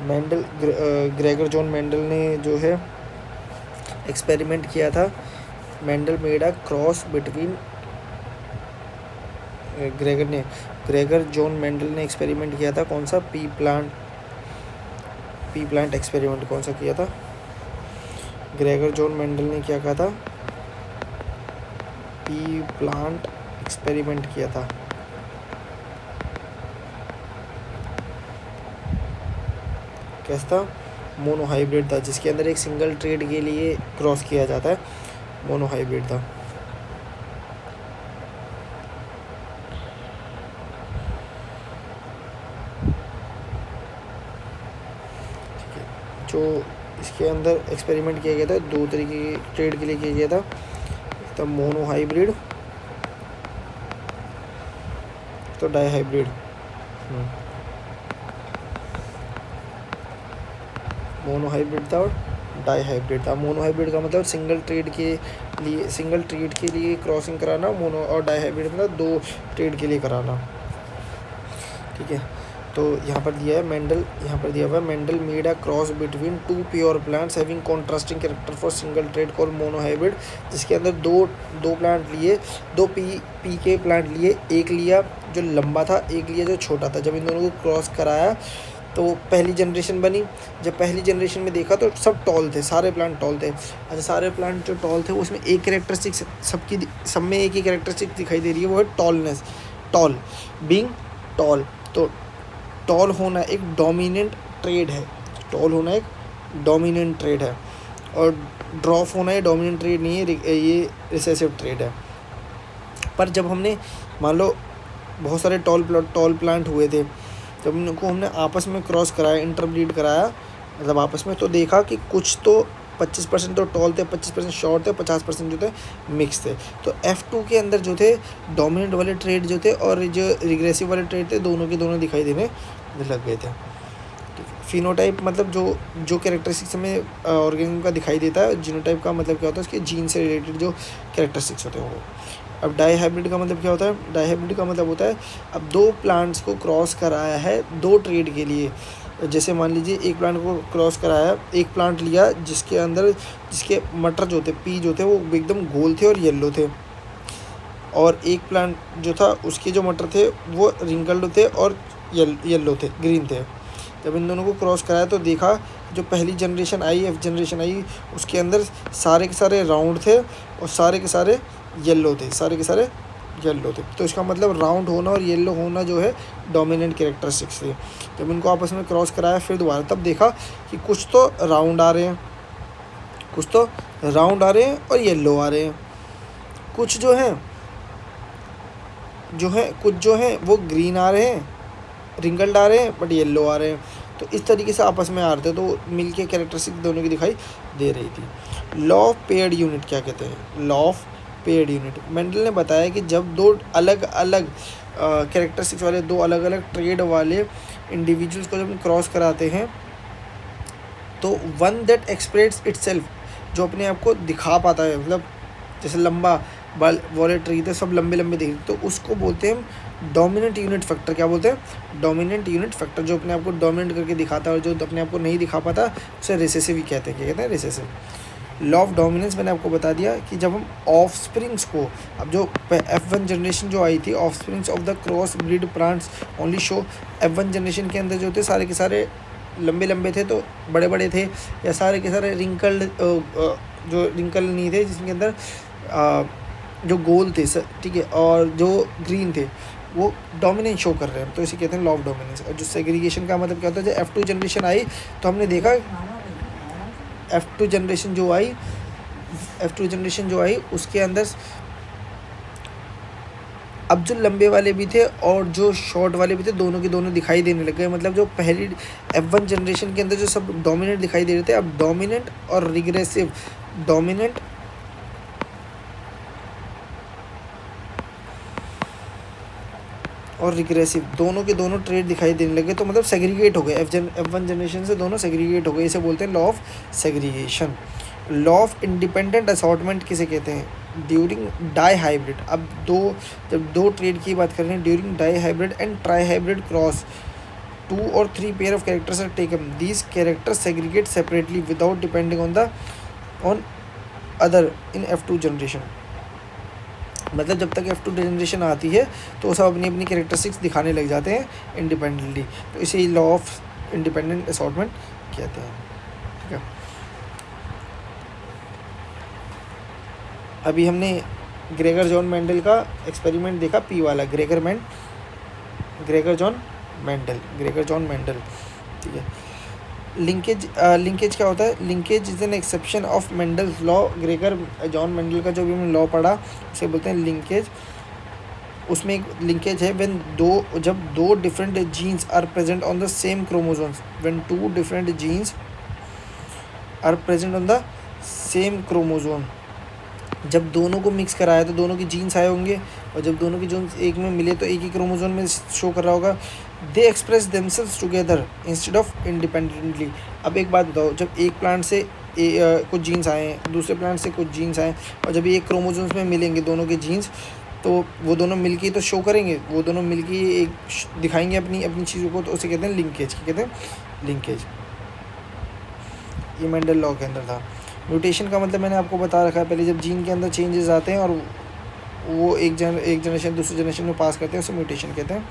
मेंडल, ग्रेगर जॉन मेंडल ने जो है एक्सपेरिमेंट किया था। Mendel made a cross between, Gregor John Mendel ने एक्सपेरिमेंट किया था कौन सा? पी प्लांट एक्सपेरिमेंट कौन सा किया था? ग्रेगर जॉन मेंडल ने क्या कहा था? पी प्लांट एक्सपेरिमेंट किया था। कैसा था? मोनोहाइब्रिड था, जिसके अंदर एक सिंगल ट्रेड के लिए क्रॉस किया जाता है, मोनोहाइब्रिड था। जो इसके अंदर एक्सपेरिमेंट किया गया था दो तरीके के ट्रेड के लिए किया गया था, तो मोनोहाइब्रिड तो डाईहाइब्रिड। मोनोहाइब्रिड था और डाईहाइब्रिड था। मोनोहाइब्रिड का मतलब सिंगल ट्रेड के लिए क्रॉसिंग कराना, मोनो, और डाईहाइब्रिड मतलब दो ट्रेड के लिए कराना, ठीक है। तो यहाँ पर दिया है मेंडल, यहाँ पर दिया हुआ है Mendel made a cross between two pure plants having contrasting character for single trade called monohybrid, जिसके अंदर दो प्लांट लिए, दो पी के प्लांट लिए, एक लिया जो लंबा था, एक लिया जो छोटा था। जब इन दोनों को क्रॉस कराया तो पहली जनरेशन बनी। जब पहली जनरेशन में देखा तो सब टॉल थे, सारे प्लांट टॉल थे। अच्छा, सारे प्लांट जो टॉल थे उसमें एक कैरेक्टरिस्टिक सब में एक ही कैरेक्टरिस्टिक दिखाई दे रही है, वो है टॉलनेस, टॉल, बीइंग टॉल। तो टॉल होना एक डोमिनेंट ट्रेड है, टॉल होना एक डोमिनेंट ट्रेड है, और ड्रॉप होना ये डोमिनेंट ट्रेड नहीं है, ये रिसेसिव ट्रेड है। पर जब हमने मान लो बहुत सारे टॉल प्लांट हुए थे, जब उनको हमने आपस में क्रॉस कराया, इंटरब्रीड कराया, मतलब आपस में, तो देखा कि कुछ तो 25% तो टॉल थे, 25% शॉर्ट थे, 50% जो थे मिक्स थे। तो F2 के अंदर जो थे डोमिनेंट वाले ट्रेड जो थे और जो रिग्रेसिव वाले ट्रेड थे, दोनों के दोनों दिखाई देने लग गए थे। फिनोटाइप मतलब जो कैरेक्टरिस्टिक्स हमें ऑर्गेनिज्म का दिखाई देता है। जीनोटाइप का मतलब क्या होता है? उसके जीन से रिलेटेड जो कैरेक्टरिस्टिक्स होते हैं वो। अब डाईहाइब्रिड का मतलब क्या होता है? डाईहाइब्रिड का मतलब होता है अब दो प्लांट्स को क्रॉस कराया है दो ट्रेड के लिए। जैसे मान लीजिए एक प्लांट को क्रॉस कराया, एक प्लांट लिया जिसके मटर जो थे, पी जो थे, वो एकदम गोल थे और येलो थे, और एक प्लांट जो था उसके जो मटर थे वो रिंकल्ड थे और येलो थे, ग्रीन थे। जब इन दोनों को क्रॉस कराया तो देखा जो पहली जनरेशन आई, एफ जनरेशन आई, उसके अंदर सारे के सारे राउंड थे और सारे के सारे येलो थे, तो इसका मतलब राउंड होना और येलो होना जो है डोमिनेंट कैरेक्टरिस्टिक्स थे। जब इनको आपस में क्रॉस कराया फिर दोबारा, तब देखा कि कुछ तो राउंड आ रहे हैं, और येलो आ रहे हैं, कुछ जो हैं वो ग्रीन आ रहे हैं रिंकल्ड आ रहे हैं बट येलो आ रहे हैं, तो इस तरीके से आपस में आ रहे थे, तो मिल के कैरेक्टरिस्टिक दोनों की दिखाई दे रही थी। लॉ ऑफ पेयर्ड यूनिट क्या कहते हैं? Law of paired unit, Mendel ने बताया कि जब दो अलग अलग कैरेक्टरिस्टिक्स वाले, दो अलग अलग ट्रेड वाले इंडिविजुअल्स को जब क्रॉस कराते हैं, तो वन दैट एक्सप्रेस इटसेल्फ, जो अपने आप को दिखा पाता है, मतलब जैसे लंबा बाल वाले ट्री थे, सब लंबे लंबे दिख, तो उसको बोलते हैं डोमिनेंट यूनिट फैक्टर। क्या बोलते हैं? डोमिनेंट यूनिट फैक्टर, जो अपने आप को डोमिनेट करके दिखाता है और जो अपने आप को नहीं दिखा पाता उसे रिसेसिव ही कहते हैं। क्या कहते हैं? रिसेसिव। लॉ ऑफ डोमिनेंस मैंने आपको बता दिया कि जब हम ऑफ स्प्रिंग्स को, अब जो F1 जनरेशन जो आई थी, of springs of the cross breed plants only show, F1 generation के अंदर जो थे सारे के सारे लंबे लंबे थे, तो बड़े बड़े थे, या सारे के सारे रिंकल्ड, जो रिंकल नहीं थे, जिसके अंदर जो गोल थे ठीक है, और जो ग्रीन थे वो डोमिनेंस शो कर रहे हैं, तो इसे कहते हैं लॉ ऑफ डोमिनेंस। और जो सेग्रीगेशन का मतलब क्या होता है, जब F2 जनरेशन आई तो हमने देखा F2 जनरेशन जो आई उसके अंदर अब जो लंबे वाले भी थे और जो शॉर्ट वाले भी थे, दोनों के दोनों दिखाई देने लग गए। मतलब जो पहली F1 जनरेशन के अंदर जो सब डोमिनेंट दिखाई दे रहे थे, अब डोमिनेंट और रिग्रेसिव, डोमिनेंट और रिग्रेसिव दोनों के दोनों ट्रेड दिखाई देने लगे, तो मतलब सेग्रीगेट हो गए। F1 जनरेशन से दोनों सेग्रीगेट हो गए, इसे बोलते हैं law of segregation. Law of independent assortment किसे कहते हैं? During dihybrid. अब जब दो ट्रेड की बात कर रहे हैं, during dihybrid and trihybrid cross, 2 or 3 pair of characters are taken, these characters segregate separately without depending on other in F2 generation. मतलब जब तक F2 जनरेशन आती है तो सब अपनी अपनी कैरेक्टरिस्टिक्स दिखाने लग जाते हैं इंडिपेंडेंटली, तो इसे लॉ ऑफ इंडिपेंडेंट असॉर्टमेंट कहते हैं। ठीक है, अभी हमने ग्रेगर जॉन मेंडल का एक्सपेरिमेंट देखा, पी वाला, ग्रेगर जॉन मेंडल। ठीक है, लिंकेज क्या होता है? Linkage is an exception of Mendel's law. Gregor John Mendel का जो भी हमने लॉ पढ़ा उसे बोलते हैं लिंकेज। उसमें एक लिंकेज है जब दो different genes are present on the same chromosomes, when 2 different genes are present on the same chromosome. जब दोनों को मिक्स कराया तो दोनों की जीन्स आए होंगे, और जब दोनों की जीन्स एक में मिले तो एक ही क्रोमोसोम में शो कर रहा होगा। They express themselves together instead of independently. अब एक बात बताओ, जब एक प्लांट से कुछ जीन्स आए हैं, दूसरे प्लांट से कुछ जीन्स आए, और जब एक क्रोमोसोम्स में मिलेंगे दोनों के जीन्स, तो वो दोनों मिलके तो शो करेंगे, वो दोनों मिलके एक दिखाएंगे अपनी चीज़ों को, तो उसे कहते हैं लिंकेज। क्या कहते हैं? लिंकेज। ये मेंडल लॉ के अंदर था। म्यूटेशन का मतलब मैंने आपको बता रखा है पहले, जब जीन के अंदर चेंजेस आते हैं और वो एक जनरेशन दूसरे जनरेशन में पास करते हैं, उसे म्यूटेशन कहते हैं।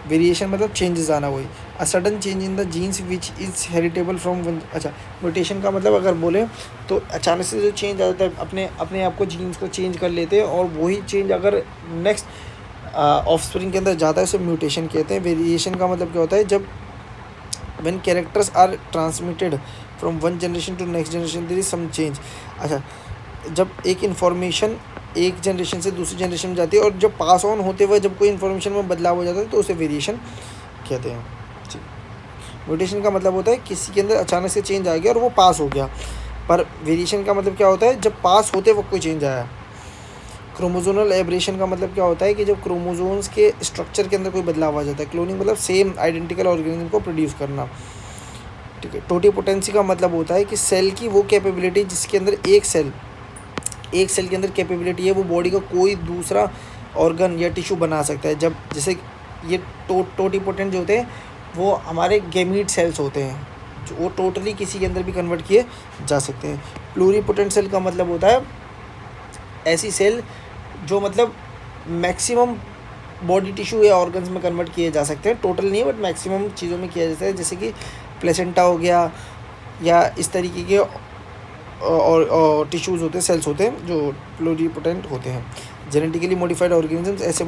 वेरिएशन मतलब चेंजेस आना, वही a sudden change in the jeans which is heritable from one. अच्छा, म्यूटेशन का मतलब अगर बोले तो अचानक से जो चेंज आ जाता है, अपने आप को जीन्स को चेंज कर लेते हैं, और वही चेंज अगर नेक्स्ट ऑफस्प्रिंग के अंदर जाता है, उसे म्यूटेशन कहते हैं। वेरिएशन का मतलब क्या होता है? जब when characters are transmitted from one generation to next generation there is some change। अच्छा, जब एक इन्फॉर्मेशन एक जनरेशन से दूसरी जनरेशन में जाती है और जब पास ऑन होते हुए जब कोई इन्फॉर्मेशन में बदलाव हो जाता है तो उसे वेरिएशन कहते हैं। म्यूटेशन का मतलब होता है किसी के अंदर अचानक से चेंज आ गया और वो पास हो गया, पर वेरिएशन का मतलब क्या होता है? जब पास होते वक्त कोई चेंज आया। क्रोमोजोनल एब्रेशन का मतलब क्या होता है? कि जब क्रोमोजोम्स के स्ट्रक्चर के अंदर कोई बदलाव आ जाता है। क्लोनिंग मतलब सेम आइडेंटिकल ऑर्गेनिज्म को प्रोड्यूस करना। ठीक है, टोटिपोटेंसी का मतलब होता है कि सेल की वो कैपेबिलिटी जिसके अंदर एक सेल के अंदर कैपेबिलिटी है, वो बॉडी का कोई दूसरा ऑर्गन या टिश्यू बना सकता है। जब जैसे ये टोटिपोटेंट जो होते हैं वो हमारे गैमीट सेल्स होते हैं, जो वो टोटली किसी के अंदर भी कन्वर्ट किए जा सकते हैं। प्लूरिपोटेंट सेल का मतलब होता है ऐसी सेल जो मतलब मैक्सिमम बॉडी टिश्यू या ऑर्गन्स में कन्वर्ट किए जा सकते हैं। टोटल नहीं है बट मैक्सिमम चीज़ों में किया जाता है, जैसे कि प्लेसेंटा हो गया या इस तरीके के और टिश्यूज़ होते हैं, सेल्स होते हैं जो प्लूरिपोटेंट होते हैं। जेनेटिकली मॉडिफाइड ऑर्गेनिजम्स, ऐसे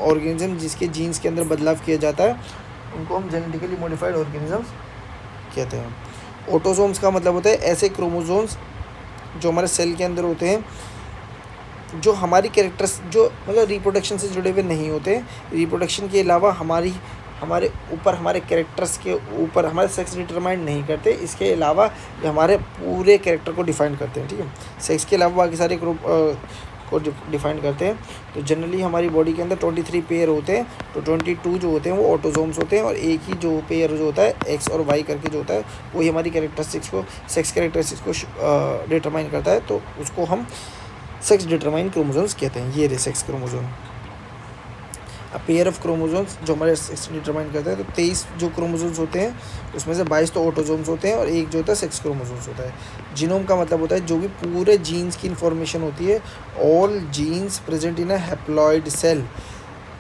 ऑर्गेनिज्म जिसके जीन्स के अंदर बदलाव किया जाता है उनको हम जेनेटिकली मॉडिफाइड ऑर्गेनिजम्स कहते हैं। ऑटोसोम्स का मतलब होता है ऐसे क्रोमोसोम्स जो हमारे सेल के अंदर होते हैं, जो हमारी कैरेक्टर्स जो मतलब रिप्रोडक्शन से जुड़े हुए नहीं होते। रिप्रोडक्शन के अलावा हमारे ऊपर, हमारे कैरेक्टर्स के ऊपर हमारे सेक्स डिटरमाइन नहीं करते। इसके अलावा ये हमारे पूरे कैरेक्टर को डिफ़ाइन करते हैं, ठीक है। सेक्स के अलावा बाकी सारे ग्रुप को डिफ़ाइन करते हैं। तो जनरली हमारी बॉडी के अंदर 23 पेयर होते हैं। तो 22 जो होते हैं वो ऑटोजोम्स होते हैं, और एक ही जो पेयर जो होता है एक्स और वाई करके जो होता है वही हमारी कैरेक्टरिस्टिक्स को, सेक्स कैरेक्टरिस्टिक्स को डिटरमाइन करता है। तो उसको हम सेक्स डिटरमाइन क्रोमोसोम्स कहते हैं। ये रे sex chromosome, a pair of chromosomes जो हमारे सेक्स डिटरमाइन करते हैं। तो 23 जो क्रोमोसोम्स होते हैं उसमें से 22 तो ऑटोजोम्स होते हैं और एक जो होता है सेक्स क्रोमोसोम्स होता है। जीनोम का मतलब होता है जो भी पूरे जीन्स की इन्फॉर्मेशन होती है। All genes present in a haploid cell.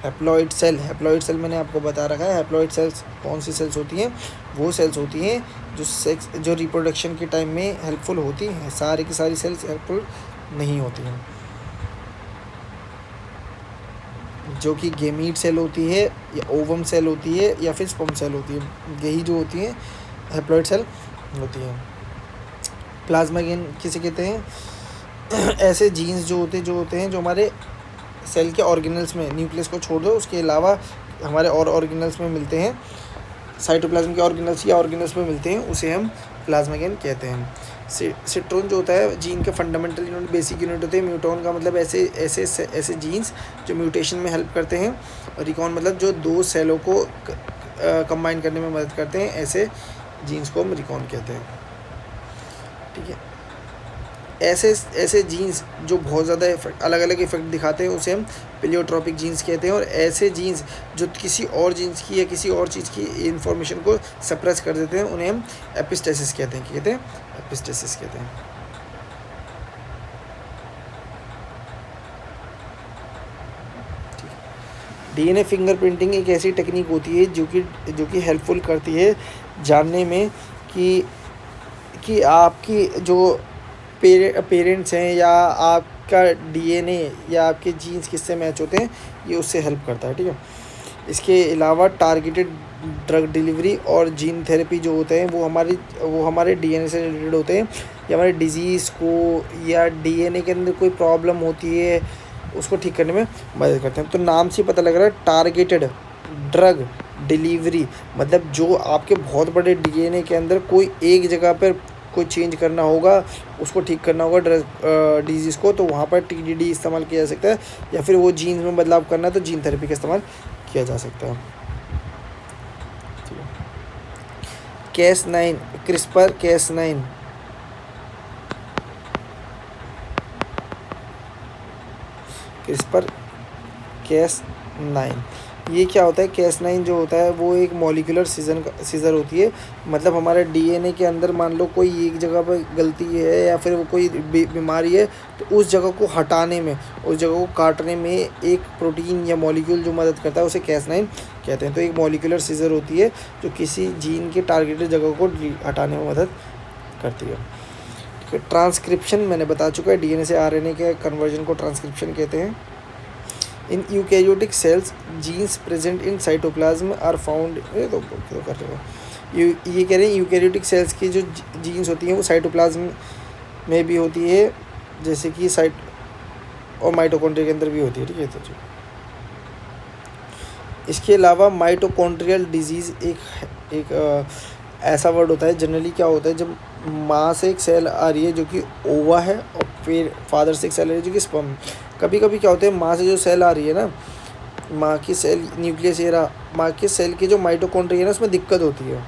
Haploid cell मैंने आपको बता रखा है। हैप्लॉइड सेल्स कौन सी सेल्स होती हैं? वो सेल्स होती हैं जो रिप्रोडक्शन के टाइम में हेल्पफुल होती हैं। सारी की सारी सेल्स हेल्पफुल नहीं होती हैं, जो कि गेमीट सेल होती है या ओवम सेल होती है या फिर स्पर्म सेल होती है। यही जो होती हैं हैप्लॉइड सेल होती हैं। प्लाज्मा गेन किसे कहते हैं? ऐसे जीन्स जो होते हैं जो हमारे सेल के ऑर्गेनल्स में, न्यूक्लियस को छोड़ दो उसके अलावा हमारे और ऑर्गेनल्स में मिलते हैं, साइटोप्लाज्म के ऑर्गेनल्स या ऑर्गेनल्स में मिलते हैं, उसे हम प्लाज्मा गेन कहते हैं। सिट्रोन जो होता है जीन के फंडामेंटल यूनिट, बेसिक यूनिट होते हैं। म्यूटोन का मतलब ऐसे जीन्स जो म्यूटेशन में हेल्प करते हैं। और रिकॉन मतलब जो दो सेलों को कंबाइन करने में मदद करते हैं। ऐसे जीन्स को हम रिकॉन कहते हैं, ठीक है। ऐसे जीन्स जो बहुत ज़्यादा अलग अलग इफेक्ट दिखाते हैं उसे हम प्लियोट्रॉपिक जीन्स कहते हैं। और ऐसे जीन्स जो किसी और जीन्स की या किसी और चीज़ की इंफॉर्मेशन को सप्रेस कर देते हैं उन्हें हम एपिस्टेसिस कहते हैं। एपिस्टेसिस कहते हैं। डीएनए फिंगरप्रिंटिंग एक ऐसी टेक्निक होती है जो कि हेल्पफुल करती है जानने में कि आपकी जो पेरेंट्स हैं या आपका डीएनए या आपके जीन्स किससे मैच होते हैं, ये उससे हेल्प करता है, ठीक है। इसके अलावा टारगेटेड ड्रग डिलीवरी और जीन थेरेपी जो होते हैं वो हमारे डीएनए से रिलेटेड होते हैं। या हमारे डिजीज़ को या डीएनए के अंदर कोई प्रॉब्लम होती है उसको ठीक करने में मदद करते हैं। तो नाम से पता लग रहा है टारगेटेड ड्रग डिलीवरी, मतलब जो आपके बहुत बड़े डीएनए के अंदर कोई एक जगह पर कोई चेंज करना होगा, उसको ठीक करना होगा डिजीज़ को, तो वहाँ पर टीडीडी इस्तेमाल किया जा सकता है। या फिर वो जीन में बदलाव करना है तो जीन थेरेपी का इस्तेमाल किया जा सकता है। Cas9, CRISPR-Cas9 ये क्या होता है? Cas9 जो होता है वो एक मॉलिक्यूलर सीजर होती है। मतलब हमारे डीएनए के अंदर मान लो कोई एक जगह पर गलती है या फिर वो कोई बीमारी है, तो उस जगह को हटाने में, उस जगह को काटने में एक प्रोटीन या मॉलिक्यूल जो मदद करता है उसे Cas9 कहते हैं। तो एक मॉलिक्यूलर सीजर होती है जो किसी जीन के टारगेटेड जगह को हटाने में मदद करती है। ठीक है, ट्रांसक्रिप्शन मैंने बता चुका है। डीएनए से आरएनए के कन्वर्जन को ट्रांसक्रिप्शन कहते हैं। In eukaryotic cells genes present in cytoplasm are found. ये कह रहे हैं यूकैरियोटिक सेल्स की जो जीन्स होती हैं वो साइटोप्लाज्म में भी होती है, जैसे कि और माइटोकॉन्ड्रिया के अंदर भी होती है, ठीक है। तो इसके अलावा माइटोकॉन्ड्रियल डिजीज़ एक ऐसा वर्ड होता है। जनरली क्या होता है, जब माँ से एक सेल आ रही है जो कि ओवा है और फिर फादर से एक सेल आ रही है जो कि स्पर्म। कभी कभी क्या होता है, माँ से जो सेल आ रही है ना, माँ की सेल न्यूक्लियस एरा, माँ के सेल की जो माइटोकॉन्ड्रिया है ना उसमें दिक्कत होती है।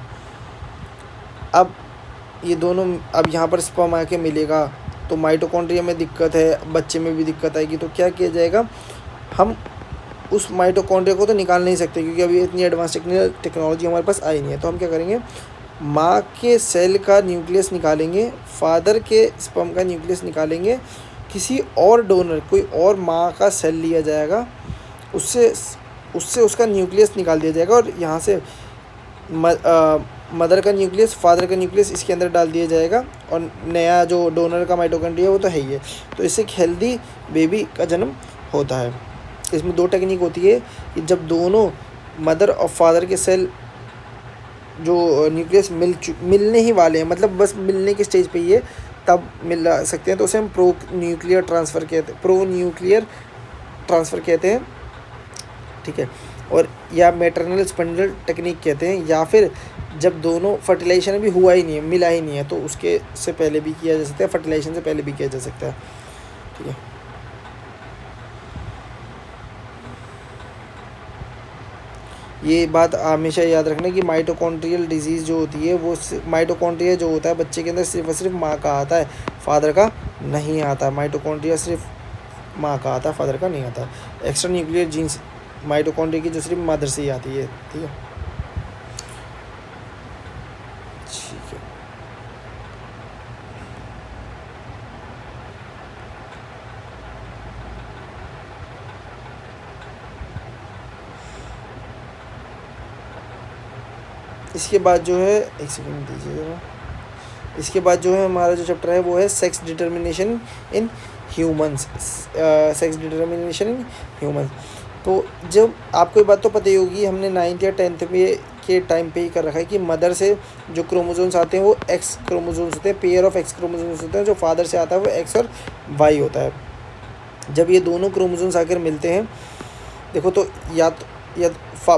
अब ये दोनों, अब यहाँ पर स्पर्म आके मिलेगा तो माइटोकॉन्ड्रिया में दिक्कत है, बच्चे में भी दिक्कत आएगी। तो क्या किया जाएगा, हम उस माइटोकॉन्ड्रिया को तो निकाल नहीं सकते क्योंकि अभी इतनी एडवांस टेक्नोलॉजी हमारे पास आई नहीं है। तो हम क्या करेंगे, माँ के सेल का न्यूक्लियस निकालेंगे, फादर के स्पर्म का न्यूक्लियस निकालेंगे, किसी और डोनर, कोई और माँ का सेल लिया जाएगा, उससे उसका न्यूक्लियस निकाल दिया जाएगा और यहाँ से मदर का न्यूक्लियस, फादर का न्यूक्लियस इसके अंदर डाल दिया जाएगा और नया जो डोनर का माइटोकॉन्ड्रिया वो तो है ही है। तो इससे एक हेल्दी बेबी का जन्म होता है। इसमें दो टेक्निक होती है कि जब दोनों मदर और फादर के सेल जो न्यूक्लियस मिलने ही वाले हैं, मतलब बस मिलने की स्टेज पे ही है, तब मिल सकते हैं, तो उसे हम प्रो न्यूक्लियर ट्रांसफ़र कहते हैं। ठीक है। और या मैटरनल स्पंडल टेक्निक कहते हैं, या फिर जब दोनों फर्टिलाइजेशन अभी हुआ ही नहीं है, मिला ही नहीं है, तो उसके से पहले भी किया जा सकता है, फर्टिलाइजेशन से पहले भी किया जा सकता है, ठीक है। ये बात हमेशा याद रखना कि माइटोकॉन्ड्रियल डिजीज़ जो होती है वो माइटोकॉन्ड्रिया जो होता है बच्चे के अंदर सिर्फ और सिर्फ माँ का आता है, फादर का नहीं आता। माइटोकॉन्ड्रिया सिर्फ माँ का आता है, फादर का नहीं आता। एक्स्ट्रा न्यूक्लियर जीन्स माइटोकॉन्ड्रिया की जो सिर्फ मदर से ही आती है, ठीक है, ठीक है। इसके बाद जो है, एक सेकंड दीजिए ज़रा, इसके बाद जो है हमारा जो चैप्टर है वो है sex determination in humans, sex determination in humans. तो जब आपको ये बात तो पता ही होगी, हमने 9th या 10th में के टाइम पे ही कर रखा है कि मदर से जो क्रोमोसोम्स आते हैं वो एक्स क्रोमोसोम्स होते हैं, पेयर ऑफ एक्स क्रोमोसोम्स होते हैं, जो फादर से आता है वो एक्स और वाई होता है। जब ये दोनों क्रोमोसोम्स आकर मिलते हैं, देखो तो या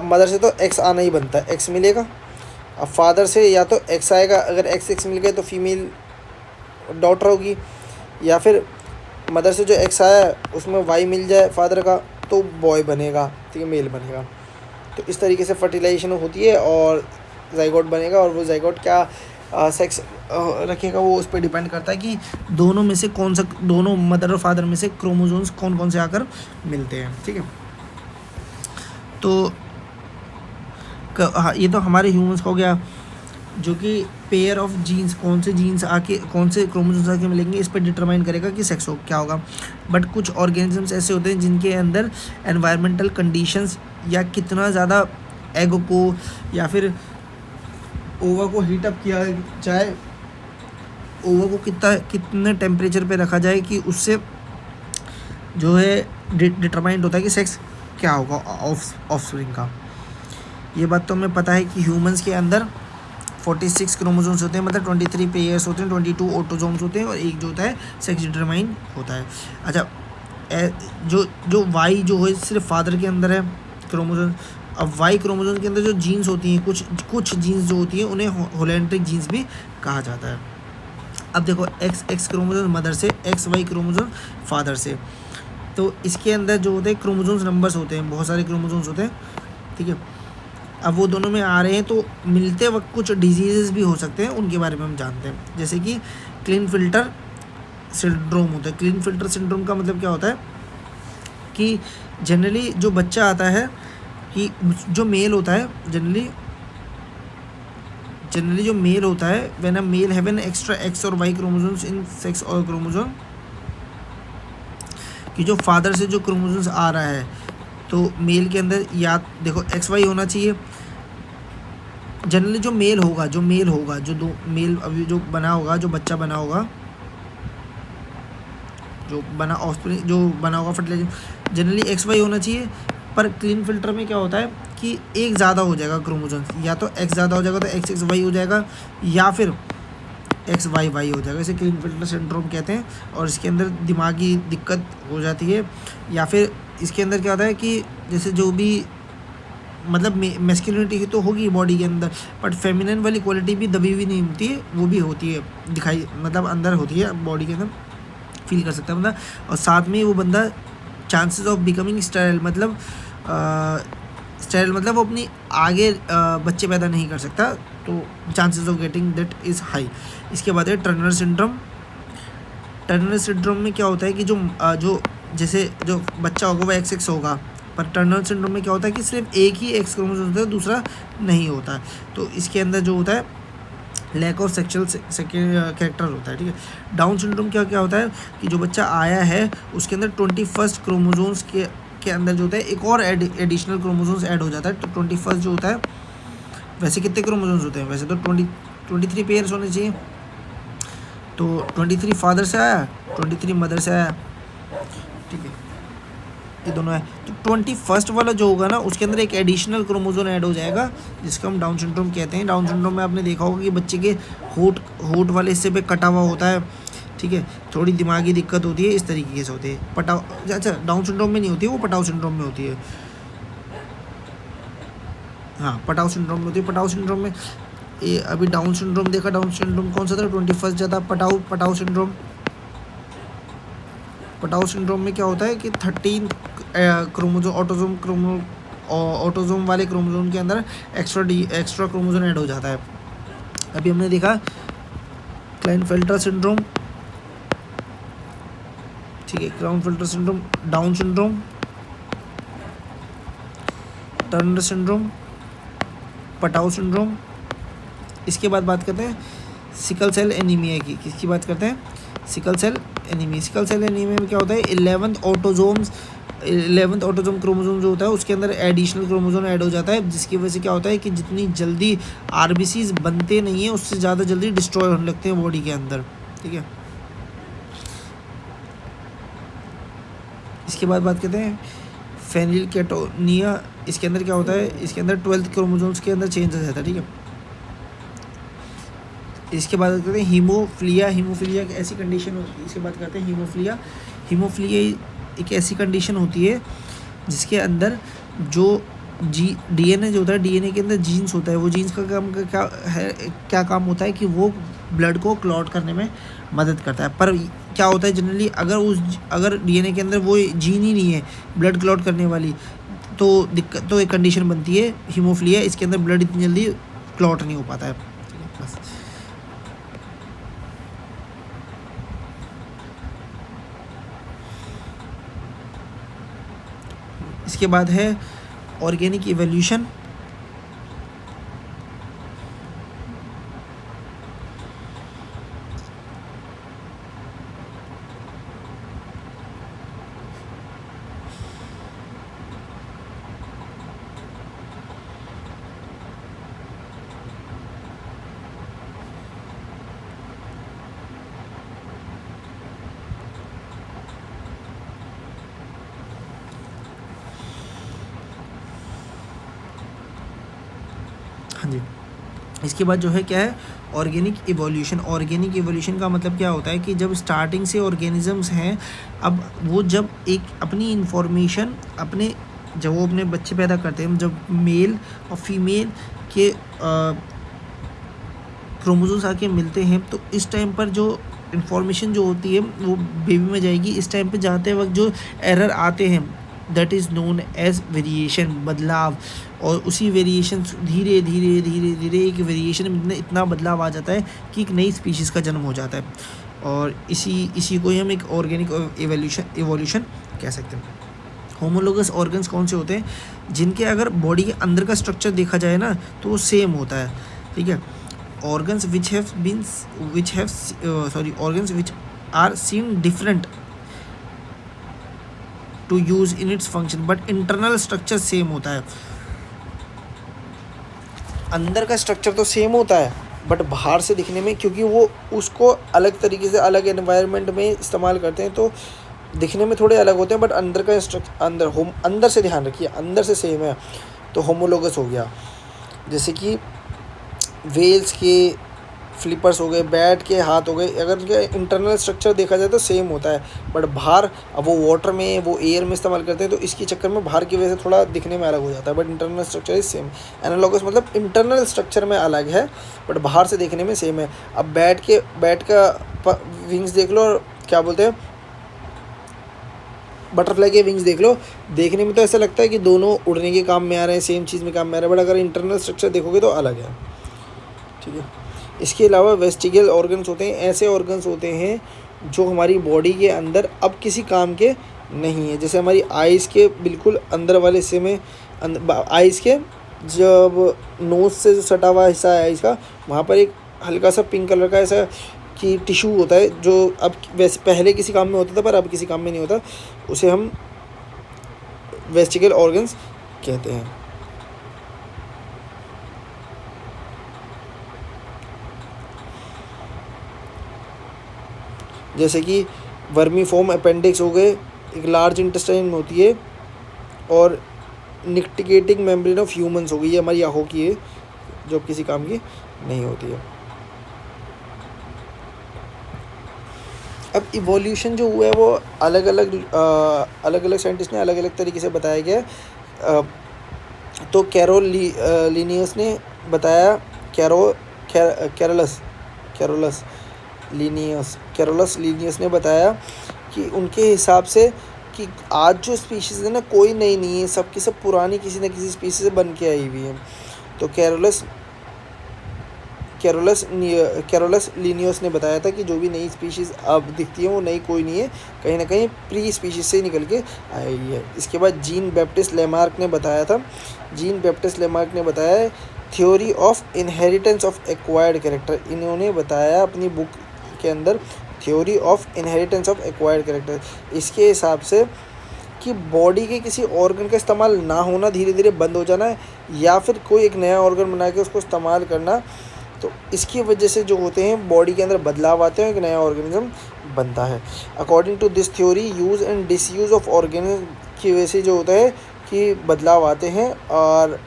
मदर से तो एक्स आना ही बनता है, एक्स मिलेगा। अब फादर से या तो एक्स आएगा, अगर एक्स मिल गए तो फीमेल डॉटर होगी, या फिर मदर से जो एक्स आया उसमें वाई मिल जाए फादर का तो बॉय बनेगा, ठीक है, मेल बनेगा। तो इस तरीके से फर्टिलाइजेशन होती है और जाइगोट बनेगा, और वो जाइगोट क्या सेक्स रखेगा वो उस पर डिपेंड करता है कि दोनों में से कौन सा, दोनों मदर और फादर में से क्रोमोसोम्स कौन कौन से आकर मिलते हैं, ठीक है। तो हाँ, ये तो हमारे ह्यूमंस को हो गया, जो कि पेयर ऑफ जीन्स, कौन से जीन्स आके, कौन से क्रोमोसोम्स आके मिलेंगे, इस पर डिटरमाइन करेगा कि सेक्स क्या होगा। बट कुछ ऑर्गेनिजम्स ऐसे होते हैं जिनके अंदर एनवायरमेंटल कंडीशंस या कितना ज़्यादा एग को या फिर ओवा को हीटअप किया जाए, ओवा को कितने टेम्परेचर पे रखा जाए कि उससे जो है डिटरमाइंड होता है कि सेक्स क्या होगा ऑफस्प्रिंग का। ये बात तो हमें पता है कि ह्यूमंस के अंदर 46 क्रोमोसोम्स होते हैं, मतलब 23 पेयर्स होते हैं, 22 ऑटोसोम्स होते हैं, और एक जो होता है सेक्स डिटरमाइन होता है। अच्छा, जो वाई जो है सिर्फ फादर के अंदर है क्रोमोसोम। अब वाई क्रोमोसोम के अंदर जो जीन्स होती हैं, कुछ जीन्स जो होती हैं उन्हें होलोसेंट्रिक जीन्स भी कहा जाता है। अब देखो, एक्स क्रोमोसोम मदर से, एक्स वाई क्रोमोसोम फादर से, तो इसके अंदर जो होते हैं क्रोमोसोम्स नंबर्स होते हैं, बहुत सारे क्रोमोसोम्स होते हैं, ठीक है। अब वो दोनों में आ रहे हैं तो मिलते वक्त कुछ डिजीज़ भी हो सकते हैं, उनके बारे में हम जानते हैं, जैसे कि क्लिनफिल्टर सिंड्रोम होता है। क्लिनफिल्टर सिंड्रोम का मतलब क्या होता है कि जनरली जो बच्चा आता है, कि जो मेल होता है, जनरली जो मेल होता है, when a male have an extra X और वाई क्रोमोसोम्स इन सेक्स और क्रोमोसोम, कि जो फादर से जो क्रोमोसोम्स आ रहा है तो मेल के अंदर या देखो एक्स वाई होना चाहिए। जनरली जो मेल होगा, जो दो मेल अभी जो बना होगा, जो बच्चा बना होगा, जो बना ऑफस्प्रिंग जो बना होगा फर्टिलाइजेशन, जनरली एक्स वाई होना चाहिए। पर क्लीन फिल्टर में क्या होता है कि एक ज़्यादा हो जाएगा क्रोमोसोम्स, या तो एक्स ज़्यादा हो जाएगा तो एक्स एक्स वाई हो जाएगा, या फिर एक्स वाई वाई हो जाएगा। इसे क्लीन फिल्टर सिंड्रोम कहते हैं। और इसके अंदर दिमागी दिक्कत हो जाती है, या फिर इसके अंदर क्या होता है कि जैसे जो भी मतलब मैस्कुलिनिटी तो होगी बॉडी के अंदर, बट फेमिनिन वाली क्वालिटी भी दबी हुई नहीं होती है, वो भी होती है, दिखाई मतलब अंदर होती है, बॉडी के अंदर फील कर सकता है बंदा। और साथ में वो बंदा चांसेस ऑफ बिकमिंग स्टेराइल, मतलब स्टेराइल मतलब वो अपनी आगे बच्चे पैदा नहीं कर सकता, तो chances of getting that is high. इसके बाद है टर्नर सिंड्रोम। टर्नर सिंड्रोम में क्या होता है कि जो जैसे जो बच्चा होगा वो एक्स एक्स होगा, पर टर्नर सिंड्रोम में क्या होता है कि सिर्फ एक ही एक्स क्रोमोसोम होता है, दूसरा नहीं होता है। तो इसके अंदर जो होता है लैक ऑफ सेक्सुअल कैरेक्टर होता है, ठीक है। डाउन सिंड्रोम क्या होता है कि जो बच्चा आया है उसके अंदर 21 क्रोमोसोम्स के अंदर जो होता है एक और एडिशनल क्रोमोसोम्स ऐड हो जाता है। तो 21 जो होता है, वैसे कितने क्रोमोसोम्स होते हैं, वैसे तो 23 पेयर्स होने चाहिए, तो 23 फादर से आया, 23 मदर से आया, ठीक है, ये दोनों है। तो 21 वाला जो होगा ना उसके अंदर एक एडिशनल क्रोमोसोम ऐड हो जाएगा, जिसको हम डाउन सिंड्रोम कहते हैं। डाउन सिंड्रोम में आपने देखा होगा कि बच्चे के होठ वाले हिस्से पे कटा हुआ होता है, ठीक है, थोड़ी दिमागी दिक्कत होती है, इस तरीके से होती है। अच्छा, डाउन सिंड्रोम में नहीं होती है वो, पटाव सिंड्रोम में होती है। हाँ, पटाउ सिंड्रोम होती है। पटाउ सिंड्रोम में ये अभी डाउन सिंड्रोम देखा, डाउन सिंड्रोम कौन सा था, 21 ज़्यादा। पटाउ सिंड्रोम, पटाउ सिंड्रोम में क्या होता है कि 13 क्रोमोजोम ऑटोजोम वाले क्रोमोजोम के अंदर एक्स्ट्रा क्रोमोजोम ऐड हो जाता है। अभी हमने देखा क्लाइनफेल्टर सिंड्रोम, ठीक है, Klinefelter syndrome, down syndrome, Turner syndrome, Patau syndrome. इसके बाद बात करते हैं सिकल सेल एनीमिया की। किसकी बात करते हैं, sickle cell anaemia. Sickle cell anaemia में क्या होता है, 11th ऑटोजोम क्रोमोजोम जो होता है उसके अंदर एडिशनल क्रोमोजोम ऐड हो जाता है, जिसकी वजह से क्या होता है कि जितनी जल्दी आरबीसीज बनते नहीं है उससे ज़्यादा जल्दी डिस्ट्रॉय होने लगते हैं बॉडी के अंदर, ठीक है। इसके बाद बात करते हैं फेनिलकेटोनिया। इसके अंदर क्या होता है, इसके अंदर 12th क्रोमोजोम्स के अंदर चेंज हो जाता है, ठीक है। इसके बाद करते हैं हीमोफिलिया। हीमोफिलिया एक ऐसी कंडीशन होती है, इसके बाद करते हैं हीमोफिलिया। हीमोफिलिया एक ऐसी कंडीशन होती है जिसके अंदर जो डीएनए जो होता है, डीएनए के अंदर जीन्स होता है, वो जीन्स का काम क्या काम होता है कि वो ब्लड को क्लॉट करने में मदद करता है। पर क्या होता है जनरली अगर डीएनए के अंदर वो जीन ही नहीं है ब्लड क्लॉट करने वाली, तो दिक्कत, तो एक कंडीशन बनती है हीमोफिलिया। इसके अंदर ब्लड इतनी जल्दी क्लॉट नहीं हो पाता है, ठीक है। बस इसके बाद है ऑर्गेनिक इवोल्यूशन। हाँ जी, इसके बाद जो है क्या है, ऑर्गेनिक इवोल्यूशन। ऑर्गेनिक इवोल्यूशन का मतलब क्या होता है कि जब स्टार्टिंग से ऑर्गेनिजम्स हैं, अब वो जब एक अपनी इंफॉर्मेशन जब वो अपने बच्चे पैदा करते हैं, जब मेल और फीमेल के क्रोमोसोम्स आके मिलते हैं, तो इस टाइम पर जो इंफॉर्मेशन जो होती है वो बेबी में जाएगी। इस टाइम पे जाते वक्त जो एरर आते हैं that is known as variation, बदलाव। और उसी वेरिएशन धीरे धीरे धीरे धीरे एक वेरिएशन में इतना बदलाव आ जाता है कि एक नई स्पीशीज़ का जन्म हो जाता है। और इसी को ही हम एक ऑर्गेनिक इवोल्यूशन कह सकते हैं। होमोलोगस ऑर्गन्स कौन से होते हैं, जिनके अगर बॉडी के अंदर का स्ट्रक्चर देखा जाए ना तो वो सेम होता है, ठीक है। organs which are seen different to use in its function but internal structure same होता है। अंदर का स्ट्रक्चर तो सेम होता है बट बाहर से दिखने में, क्योंकि वो उसको अलग तरीके से अलग एनवायरनमेंट में इस्तेमाल करते हैं, तो दिखने में थोड़े अलग होते हैं, बट अंदर का स्ट्रक्चर अंदर से ध्यान रखिए, अंदर से सेम है, तो होमोलोगस हो गया। जैसे कि वेल्स के फ्लिपर्स हो गए, बैट के हाथ हो गए, अगर उनके इंटरनल स्ट्रक्चर देखा जाए तो सेम होता है, बट बाहर अब वो वाटर में, वो एयर में इस्तेमाल करते हैं, तो इसके चक्कर में बाहर की वजह से थोड़ा दिखने में अलग हो जाता है, but internal structure is same. Analogous मतलब इंटरनल स्ट्रक्चर में अलग है बट बाहर से देखने में सेम है। अब बैट का विंग्स देख लो, और क्या बोलते हैं, बटरफ्लाई के विंग्स देख लो, देखने में तो ऐसा लगता है कि दोनों उड़ने के काम में आ रहे हैं, सेम चीज़ में काम में आ रहे हैं, बट अगर इंटरनल स्ट्रक्चर देखोगे तो अलग है, ठीक है। इसके अलावा वेस्टिगल ऑर्गन्स होते हैं, ऐसे ऑर्गन्स होते हैं जो हमारी बॉडी के अंदर अब किसी काम के नहीं है। जैसे हमारी आइज़ के बिल्कुल अंदर वाले हिस्से में, आइज़ के जब नोज़ से जो सटा हुआ हिस्सा है आइज़ का, वहाँ पर एक हल्का सा पिंक कलर का ऐसा कि टिश्यू होता है, जो अब वैसे पहले किसी काम में होता था पर अब किसी काम में नहीं होता, उसे हम वेस्टिगल ऑर्गन्स कहते हैं। जैसे कि वर्मीफॉर्म अपेंडिक्स हो गए, एक लार्ज इंटेस्टाइन में होती है, और निक्टिकेटिंग मेम्ब्रेन ऑफ ह्यूमंस हो गई, ये हमारी आँखों की है जो किसी काम की नहीं होती है। अब इवोल्यूशन जो हुआ है वो अलग अलग साइंटिस्ट ने अलग अलग तरीके से बताया गया है। तो लिनियस ने बताया, कैरोलस लीनियस ने बताया कि उनके हिसाब से कि आज जो स्पीशीज़ है ना, कोई नई नहीं है, सब की सब पुरानी किसी न किसी स्पीशीज से बन के आई हुई है। तो कैरोलस लीनियस ने बताया था कि जो भी नई स्पीशीज़ अब दिखती है वो नई कोई नहीं है, कहीं ना कहीं प्री स्पीशीज से ही निकल के आई है। इसके बाद जीन बैप्टिस्ट लेमार्क ने बताया theory of inheritance of acquired character. इन्होंने बताया अपनी बुक के अंदर theory of inheritance of acquired character. इसके हिसाब से कि बॉडी के किसी ऑर्गन का इस्तेमाल ना होना, धीरे धीरे बंद हो जाना, या फिर कोई एक नया ऑर्गन बना के उसको इस्तेमाल करना, तो इसकी वजह से जो होते हैं बॉडी के अंदर बदलाव आते हैं, एक नया ऑर्गेनिज्म बनता है। According to this theory use and disuse of organism की वजह से जो होता है कि बदलाव आते हैं, और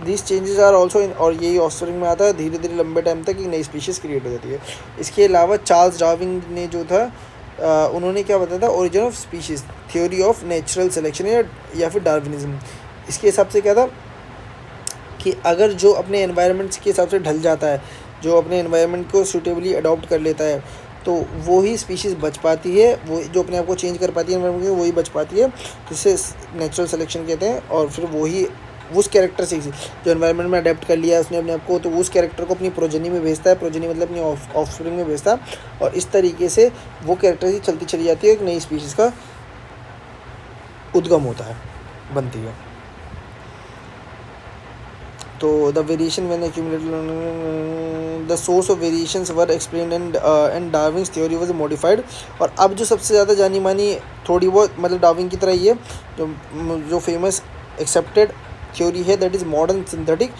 this changes are also in, और यही ऑफस्प्रिंग में आता है, धीरे धीरे लंबे टाइम तक एक नई स्पीशीज़ क्रिएट हो जाती है। इसके अलावा चार्ल्स डार्विन ने जो था उन्होंने क्या बताया था, origin of species, theory of natural selection या फिर डार्विनिज्म। इसके हिसाब से क्या था कि अगर जो अपने एनवायरनमेंट्स के हिसाब से ढल जाता है, जो अपने एनवायरनमेंट को सूटेबली अडॉप्ट कर लेता है, तो वो ही स्पीशीज़ बच पाती है, वो जो अपने आप को चेंज कर पाती है एनवायरनमेंट में, वही बच पाती है, जिसे नेचुरल सिलेक्शन कहते हैं। और फिर वही उस कैरेक्टर से जो एनवायरनमेंट में अडेप्ट कर लिया है उसने अपने आप को, तो उस कैरेक्टर को अपनी प्रोजेनी में भेजता है, प्रोजेनी मतलब अपनी ऑफस्प्रिंग में भेजता है, और इस तरीके से वो कैरेक्टर ही चलती चली जाती है, एक नई स्पीशीज़ का उद्गम होता है, बनती है। तो the variation when accumulated, the source of variations were explained and Darwin's theory was modified. और अब जो सबसे ज़्यादा जानी मानी थोड़ी बहुत मतलब डार्विन की तरह ही है, जो फेमस एक्सेप्टेड थ्योरी है, that is modern synthetic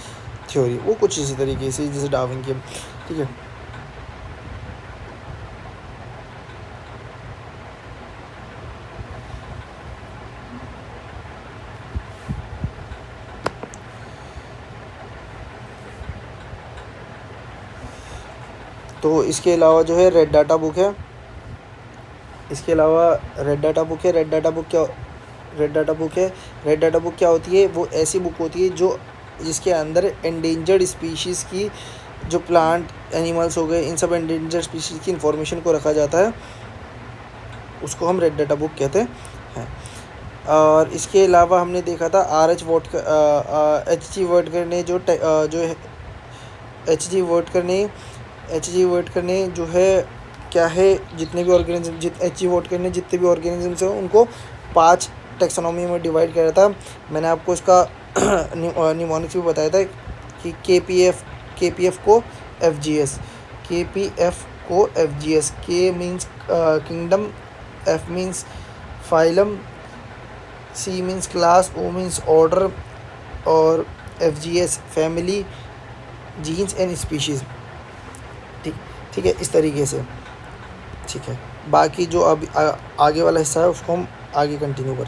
theory. वो कुछ इसी तरीके से जैसे डार्विन की, ठीक है। तो इसके अलावा जो है रेड डाटा बुक है, रेड डाटा बुक क्या होती है, वो ऐसी बुक होती है जिसके अंदर एंडेंजर्ड स्पीशीज़ की, जो प्लांट एनिमल्स हो गए, इन सब एंडेंजर्ड स्पीशीज़ की इंफॉर्मेशन को रखा जाता है, उसको हम रेड डाटा बुक कहते हैं। और इसके अलावा हमने देखा था एच जी वोडकर ने जो है क्या है, जितने भी ऑर्गेनिज्म्स हैं उनको 5 टेक्सोनॉमी में डिवाइड किया था। मैंने आपको इसका निमोनिक्स भी बताया था कि KPF को FGS, K means kingdom, F means phylum, C means class, O means order, और FGS family, genus and species. ठीक है, इस तरीके से, ठीक है। बाकी जो अब आगे वाला हिस्सा है उसको हम आगे कंटिन्यू करें।